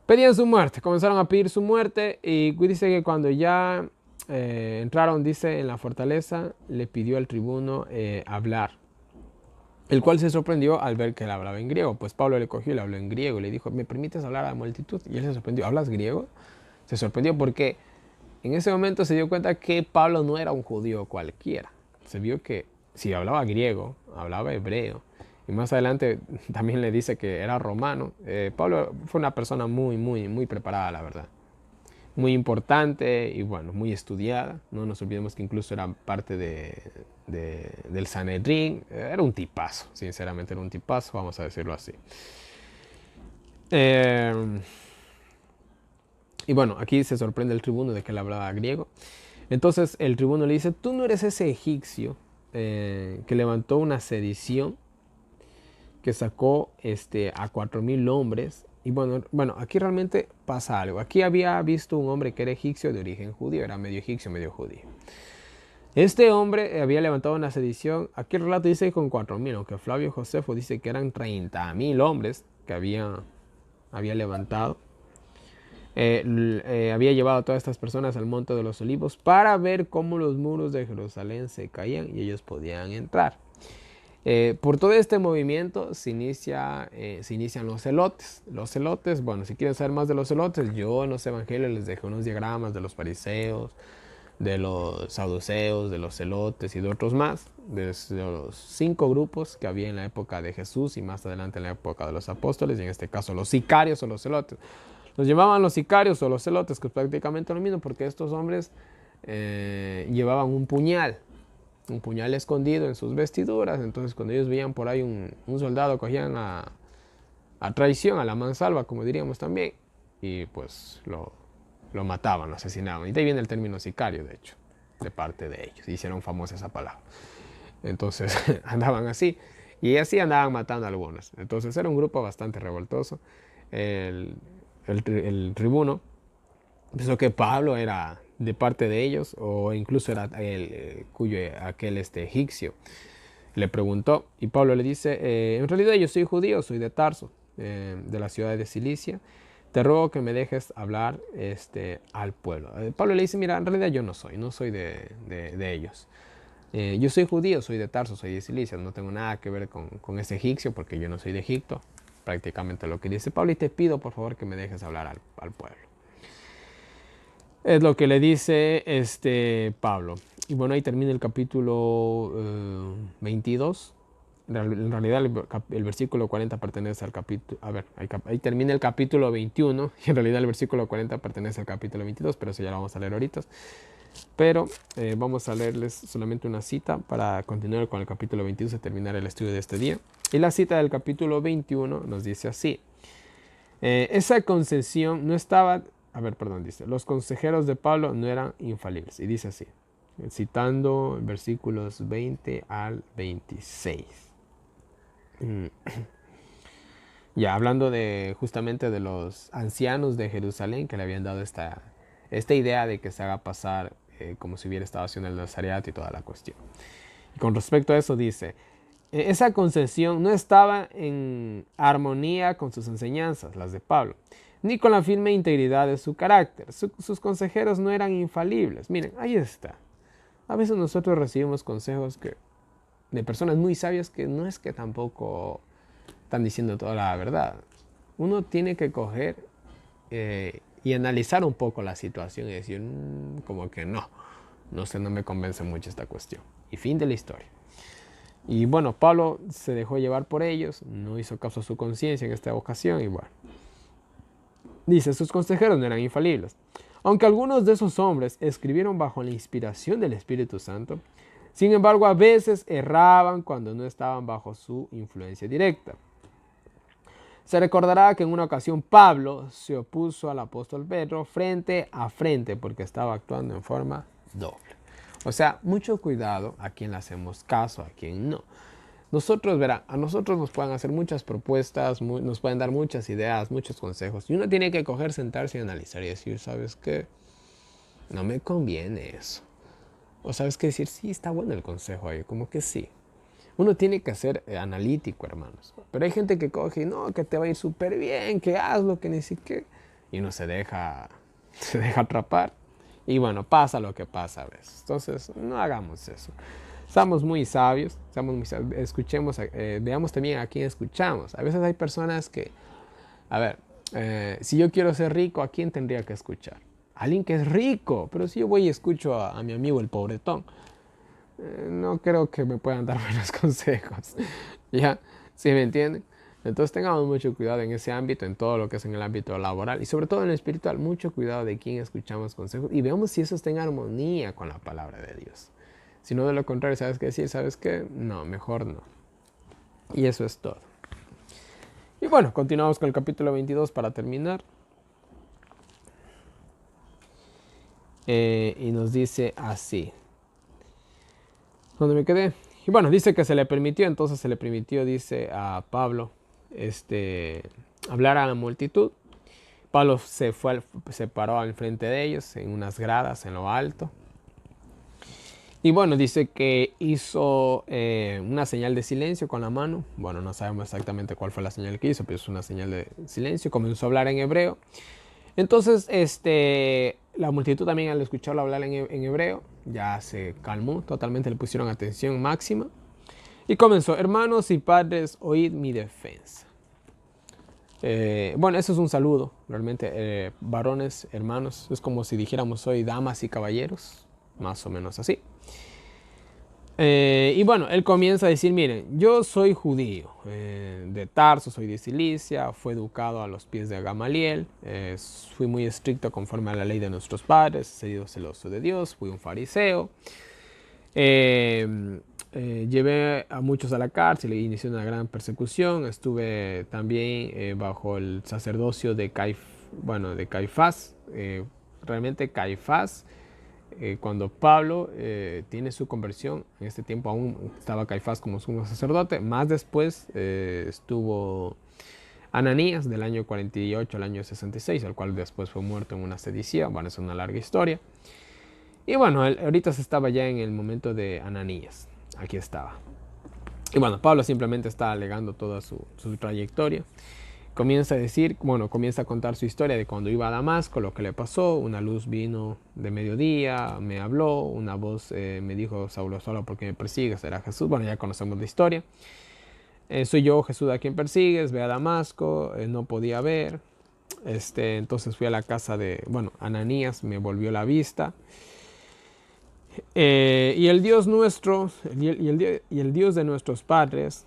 Pedían su muerte, comenzaron a pedir su muerte y dice que cuando ya entraron, dice, en la fortaleza, le pidió al tribuno hablar, el cual se sorprendió al ver que él hablaba en griego. Pues Pablo le cogió y le habló en griego y le dijo, ¿me permites hablar a la multitud? Y él se sorprendió, ¿hablas griego? Se sorprendió porque en ese momento se dio cuenta que Pablo no era un judío cualquiera. Se vio que si hablaba griego, hablaba hebreo. Y más adelante también le dice que era romano. Pablo fue una persona muy preparada, la verdad. Muy importante y bueno, muy estudiada. No nos olvidemos que incluso era parte del Sanedrín. Era un tipazo, sinceramente era un tipazo, vamos a decirlo así. Y bueno, aquí se sorprende el tribuno de que él hablaba griego. Entonces el tribuno le dice, tú no eres ese egipcio que levantó una sedición, que sacó a 4,000 hombres. Y bueno, aquí realmente pasa algo. Aquí había visto un hombre que era egipcio de origen judío, era medio egipcio, medio judío. Este hombre había levantado una sedición. Aquí el relato dice con 4,000, aunque Flavio Josefo dice que eran 30,000 hombres que había levantado. Había llevado a todas estas personas al Monte de los Olivos para ver cómo los muros de Jerusalén se caían y ellos podían entrar. Por todo este movimiento se inician los celotes. Los celotes, bueno, si quieren saber más de los celotes, yo en los evangelios les dejo unos diagramas de los fariseos, de los saduceos, de los celotes y de otros más, de los 5 grupos que había en la época de Jesús y más adelante en la época de los apóstoles, y en este caso los sicarios o los celotes. Los llamaban los sicarios o los celotes, que es prácticamente lo mismo, porque estos hombres llevaban un puñal escondido en sus vestiduras. Entonces cuando ellos veían por ahí un soldado, cogían a traición, a la mansalva, como diríamos también, y pues lo mataban, lo asesinaban. Y de ahí viene el término sicario, de hecho, de parte de ellos. Hicieron famosa esa palabra. Entonces andaban así, y así andaban matando a algunos. Entonces era un grupo bastante revoltoso. El tribuno pensó que Pablo era de parte de ellos, o incluso era aquel egipcio. Le preguntó y Pablo le dice, en realidad yo soy judío, soy de Tarso, de la ciudad de Cilicia. Te ruego que me dejes hablar al pueblo. Pablo le dice, mira, en realidad yo no soy de ellos. Yo soy judío, soy de Tarso, soy de Cilicia, no tengo nada que ver con ese egipcio porque yo no soy de Egipto. Prácticamente lo que dice Pablo, y te pido por favor que me dejes hablar al pueblo. Es lo que le dice Pablo. Y bueno, ahí termina el capítulo 22. En realidad el versículo 40 pertenece al capítulo... A ver, ahí termina el capítulo 21. Y en realidad el versículo 40 pertenece al capítulo 22, pero eso ya lo vamos a leer ahorita. Pero vamos a leerles solamente una cita para continuar con el capítulo 22 y terminar el estudio de este día. Y la cita del capítulo 21 nos dice así. Esa concesión no estaba... dice, los consejeros de Pablo no eran infalibles. Y dice así, citando versículos 20 al 26. Ya hablando justamente de los ancianos de Jerusalén que le habían dado esta idea de que se haga pasar como si hubiera estado haciendo el Nazareato y toda la cuestión. Y con respecto a eso dice, esa concesión no estaba en armonía con sus enseñanzas, las de Pablo, ni con la firme integridad de su carácter. Sus consejeros no eran infalibles. Miren, ahí está. A veces nosotros recibimos consejos que de personas muy sabias que no es que tampoco están diciendo toda la verdad. Uno tiene que coger y analizar un poco la situación y decir, como que no sé, no me convence mucho esta cuestión. Y fin de la historia. Y bueno, Pablo se dejó llevar por ellos, no hizo caso a su conciencia en esta ocasión y bueno. Dice, sus consejeros no eran infalibles. Aunque algunos de esos hombres escribieron bajo la inspiración del Espíritu Santo, sin embargo a veces erraban cuando no estaban bajo su influencia directa. Se recordará que en una ocasión Pablo se opuso al apóstol Pedro frente a frente porque estaba actuando en forma doble. O sea, mucho cuidado a quien le hacemos caso, a quien no. Nosotros, verá, a nosotros nos pueden hacer muchas propuestas, nos pueden dar muchas ideas, muchos consejos. Y uno tiene que coger, sentarse y analizar y decir, ¿sabes qué? No me conviene eso. O sabes qué decir, sí, está bueno el consejo ahí, como que sí. Uno tiene que ser analítico, hermanos. Pero hay gente que coge y no, que te va a ir súper bien, que hazlo, que ni siquiera. Y uno se deja atrapar. Y bueno, pasa lo que pasa a veces. Entonces, no hagamos eso. Seamos muy sabios, escuchemos, veamos también a quién escuchamos. A veces hay personas que, a ver, si yo quiero ser rico, ¿a quién tendría que escuchar? Alguien que es rico, pero si yo voy y escucho a mi amigo el pobretón, no creo que me puedan dar buenos consejos. ¿Ya? ¿Sí me entienden? Entonces tengamos mucho cuidado en ese ámbito, en todo lo que es en el ámbito laboral y sobre todo en el espiritual, mucho cuidado de quién escuchamos consejos y veamos si eso está en armonía con la palabra de Dios. Si no, de lo contrario, ¿sabes qué decir? ¿Sabes qué? No, mejor no. Y eso es todo. Y bueno, continuamos con el capítulo 22 para terminar. Y nos dice así. ¿Dónde me quedé? Y bueno, dice que se le permitió, entonces se le permitió, dice a Pablo, hablar a la multitud. Pablo se paró al frente de ellos en unas gradas en lo alto. Y bueno, dice que hizo una señal de silencio con la mano. Bueno, no sabemos exactamente cuál fue la señal que hizo, pero es una señal de silencio. Comenzó a hablar en hebreo. Entonces, la multitud también al escucharlo hablar en hebreo, ya se calmó totalmente, le pusieron atención máxima. Y comenzó, hermanos y padres, oíd mi defensa. Bueno, eso es un saludo, realmente, varones, hermanos. Es como si dijéramos hoy damas y caballeros, más o menos así. Y bueno, él comienza a decir, miren, yo soy judío, de Tarso, soy de Cilicia, fui educado a los pies de Gamaliel, fui muy estricto conforme a la ley de nuestros padres, he sido celoso de Dios, fui un fariseo, llevé a muchos a la cárcel e inicié una gran persecución, estuve también bajo el sacerdocio de Caifás, realmente Caifás. Cuando Pablo tiene su conversión, en este tiempo aún estaba Caifás como sumo sacerdote, más después estuvo Ananías del año 48 al año 66, el cual después fue muerto en una sedición. Bueno, es una larga historia. Y bueno, ahorita se estaba ya en el momento de Ananías, aquí estaba. Y bueno, Pablo simplemente está alegando toda su trayectoria. Comienza a decir, bueno, comienza a contar su historia de cuando iba a Damasco, lo que le pasó. Una luz vino de mediodía, me habló, una voz me dijo, Saulo, Saulo, ¿por qué me persigues? Era Jesús. Bueno, ya conocemos la historia. Soy yo, Jesús, a quien persigues. Ve a Damasco, no podía ver. Entonces fui a la casa de, bueno, Ananías, me volvió la vista. Y el Dios nuestro, y el Dios de nuestros padres,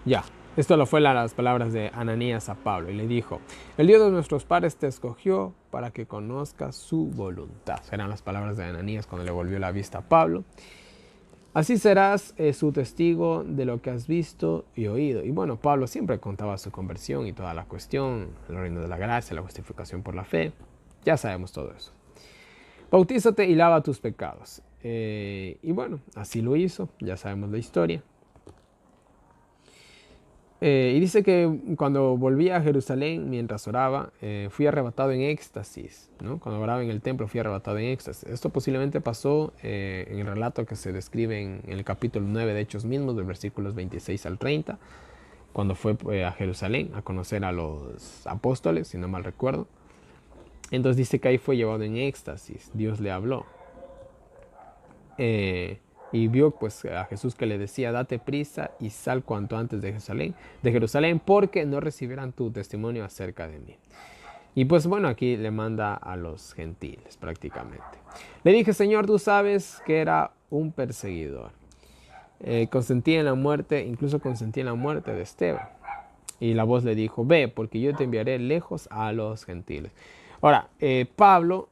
ya, esto lo fue las palabras de Ananías a Pablo y le dijo, el Dios de nuestros padres te escogió para que conozcas su voluntad. Serán las palabras de Ananías cuando le volvió la vista a Pablo. Así serás su testigo de lo que has visto y oído. Y bueno, Pablo siempre contaba su conversión y toda la cuestión, el reino de la gracia, la justificación por la fe. Ya sabemos todo eso. Bautízate y lava tus pecados. Y bueno, así lo hizo, ya sabemos la historia. Y dice que cuando volví a Jerusalén, mientras oraba, fui arrebatado en éxtasis, ¿no? Cuando oraba en el templo fui arrebatado en éxtasis. Esto posiblemente pasó en el relato que se describe en el capítulo 9 de Hechos mismos, de versículos 26 al 30, cuando fue a Jerusalén a conocer a los apóstoles, si no mal recuerdo. Entonces dice que ahí fue llevado en éxtasis, Dios le habló. y vio pues a Jesús que le decía, date prisa y sal cuanto antes de Jerusalén, porque no recibirán tu testimonio acerca de mí. Y pues bueno, aquí le manda a los gentiles prácticamente. Le dije, Señor, tú sabes que era un perseguidor. Consentí en la muerte, incluso consentí en la muerte de Esteban. Y la voz le dijo, ve, porque yo te enviaré lejos a los gentiles. Ahora, Pablo,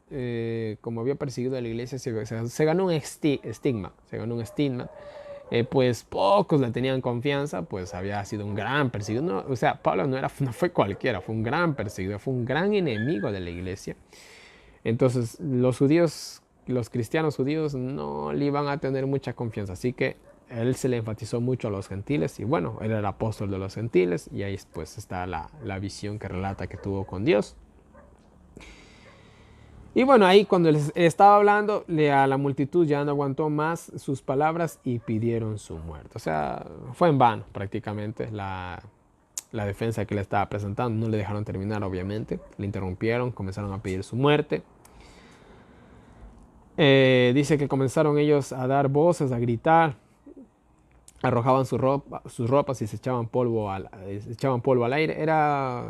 como había perseguido a la iglesia, se ganó un estigma. Se ganó un estigma. Pues pocos le tenían confianza, pues había sido un gran perseguidor. No, o sea, Pablo no fue cualquiera, fue un gran perseguidor, fue un gran enemigo de la iglesia. Entonces, los judíos, los cristianos judíos no le iban a tener mucha confianza. Así que él se le enfatizó mucho a los gentiles y bueno, él era el apóstol de los gentiles y ahí pues está la visión que relata que tuvo con Dios. Y bueno, ahí cuando les estaba hablando, a la multitud ya no aguantó más sus palabras y pidieron su muerte. O sea, fue en vano prácticamente la defensa que le estaba presentando. No le dejaron terminar, obviamente. Le interrumpieron, comenzaron a pedir su muerte. Dice que comenzaron ellos a dar voces, a gritar, arrojaban sus ropas y se echaban polvo al aire.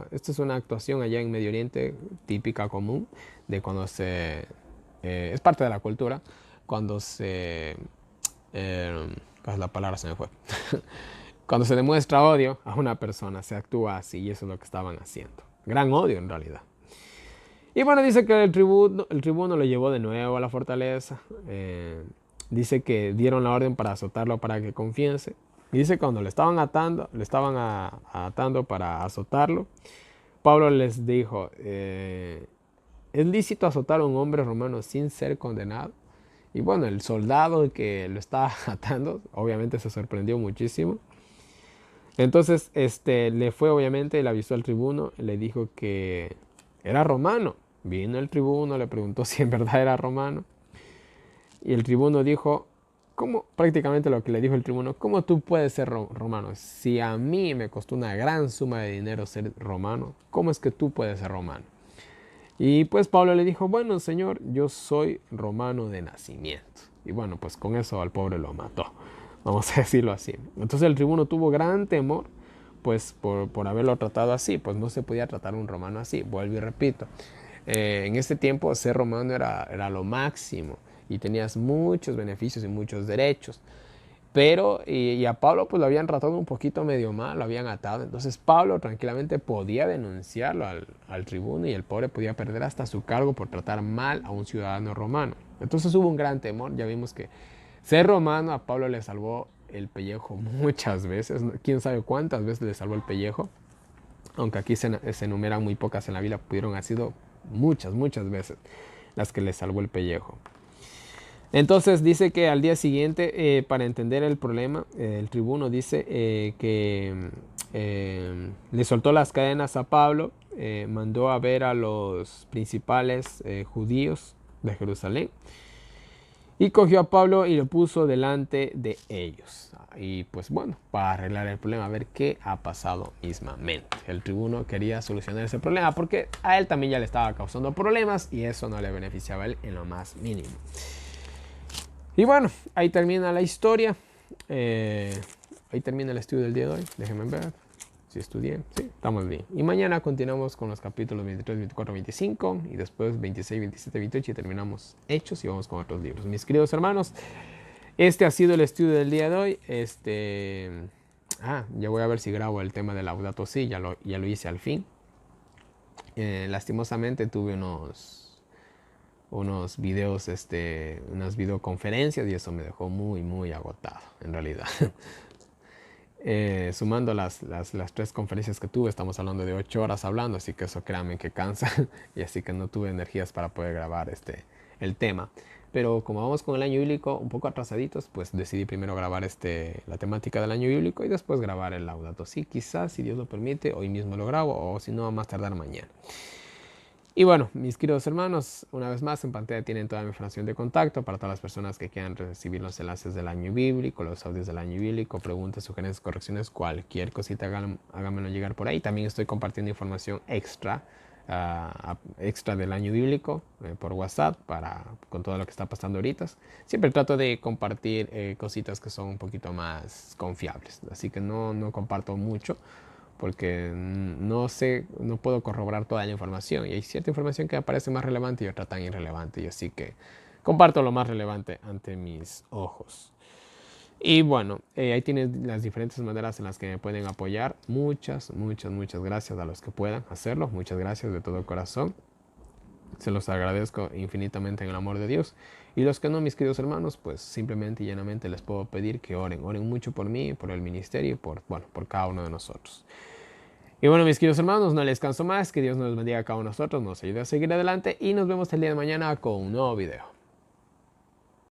Esto es una actuación allá en Medio Oriente típica, común, de cuando es parte de la cultura, cuando pues la palabra se me fue. Cuando se demuestra odio a una persona, se actúa así y eso es lo que estaban haciendo. Gran odio en realidad. Y bueno, dice que el tribuno lo llevó de nuevo a la fortaleza. Dice que dieron la orden para azotarlo para que confiese. Y dice que cuando le estaban atando para azotarlo, Pablo les dijo, ¿es lícito azotar a un hombre romano sin ser condenado? Y bueno, el soldado que lo estaba atando, obviamente se sorprendió muchísimo. Entonces, le fue obviamente, le avisó al tribuno, le dijo que era romano. Vino el tribuno, le preguntó si en verdad era romano. Y el tribuno dijo, ¿cómo? Prácticamente lo que le dijo el tribuno, ¿cómo tú puedes ser romano? Si a mí me costó una gran suma de dinero ser romano, ¿cómo es que tú puedes ser romano? Y pues Pablo le dijo, bueno, señor, yo soy romano de nacimiento. Y bueno, pues con eso al pobre lo mató. Vamos a decirlo así. Entonces el tribuno tuvo gran temor, pues por haberlo tratado así. Pues no se podía tratar a un romano así. Vuelvo y repito. En este tiempo ser romano era lo máximo. Y tenías muchos beneficios y muchos derechos. Pero y a Pablo pues lo habían tratado un poquito medio mal, lo habían atado. Entonces Pablo tranquilamente podía denunciarlo al tribuno y el pobre podía perder hasta su cargo por tratar mal a un ciudadano romano. Entonces hubo un gran temor. Ya vimos que ser romano a Pablo le salvó el pellejo muchas veces. Quién sabe cuántas veces le salvó el pellejo. Aunque aquí se enumeran muy pocas en la Biblia, pudieron haber sido muchas veces las que le salvó el pellejo. Entonces dice que al día siguiente, para entender el problema, el tribuno dice que le soltó las cadenas a Pablo, mandó a ver a los principales judíos de Jerusalén y cogió a Pablo y lo puso delante de ellos. Y pues bueno, para arreglar el problema, a ver qué ha pasado mismamente. El tribuno quería solucionar ese problema porque a él también ya le estaba causando problemas y eso no le beneficiaba a él en lo más mínimo. Y bueno, ahí termina la historia. Ahí termina el estudio del día de hoy. Déjenme ver si estudié. Sí, estamos bien. Y mañana continuamos con los capítulos 23, 24, 25. Y después 26, 27, 28. Y terminamos Hechos y vamos con otros libros. Mis queridos hermanos, este ha sido el estudio del día de hoy. Ya voy a ver si grabo el tema del Laudato Si. Ya lo hice al fin. Lastimosamente tuve unos videos, unas videoconferencias y eso me dejó muy agotado, en realidad. Sumando las 3 conferencias que tuve, estamos hablando de 8 horas hablando, así que eso créanme que cansa y así que no tuve energías para poder grabar el tema. Pero como vamos con el año bíblico un poco atrasaditos, pues decidí primero grabar la temática del año bíblico y después grabar el Laudato Si. Quizás, si Dios lo permite, hoy mismo lo grabo o si no, a más tardar mañana. Y bueno, mis queridos hermanos, una vez más en pantalla tienen toda mi información de contacto para todas las personas que quieran recibir los enlaces del año bíblico, los audios del año bíblico, preguntas, sugerencias, correcciones, cualquier cosita háganmelo llegar por ahí. También estoy compartiendo información extra extra del año bíblico por WhatsApp con todo lo que está pasando ahorita. Siempre trato de compartir cositas que son un poquito más confiables. Así que no comparto mucho porque no sé, no puedo corroborar toda la información. Y hay cierta información que me parece más relevante y otra tan irrelevante. Y así que comparto lo más relevante ante mis ojos. Y bueno, ahí tienes las diferentes maneras en las que me pueden apoyar. Muchas gracias a los que puedan hacerlo. Muchas gracias de todo corazón. Se los agradezco infinitamente en el amor de Dios. Y los que no, mis queridos hermanos, pues simplemente y llanamente les puedo pedir que oren. Oren mucho por mí, por el ministerio y por cada uno de nosotros. Y bueno, mis queridos hermanos, no les canso más. Que Dios nos bendiga a cada uno de nosotros, nos ayude a seguir adelante y nos vemos el día de mañana con un nuevo video.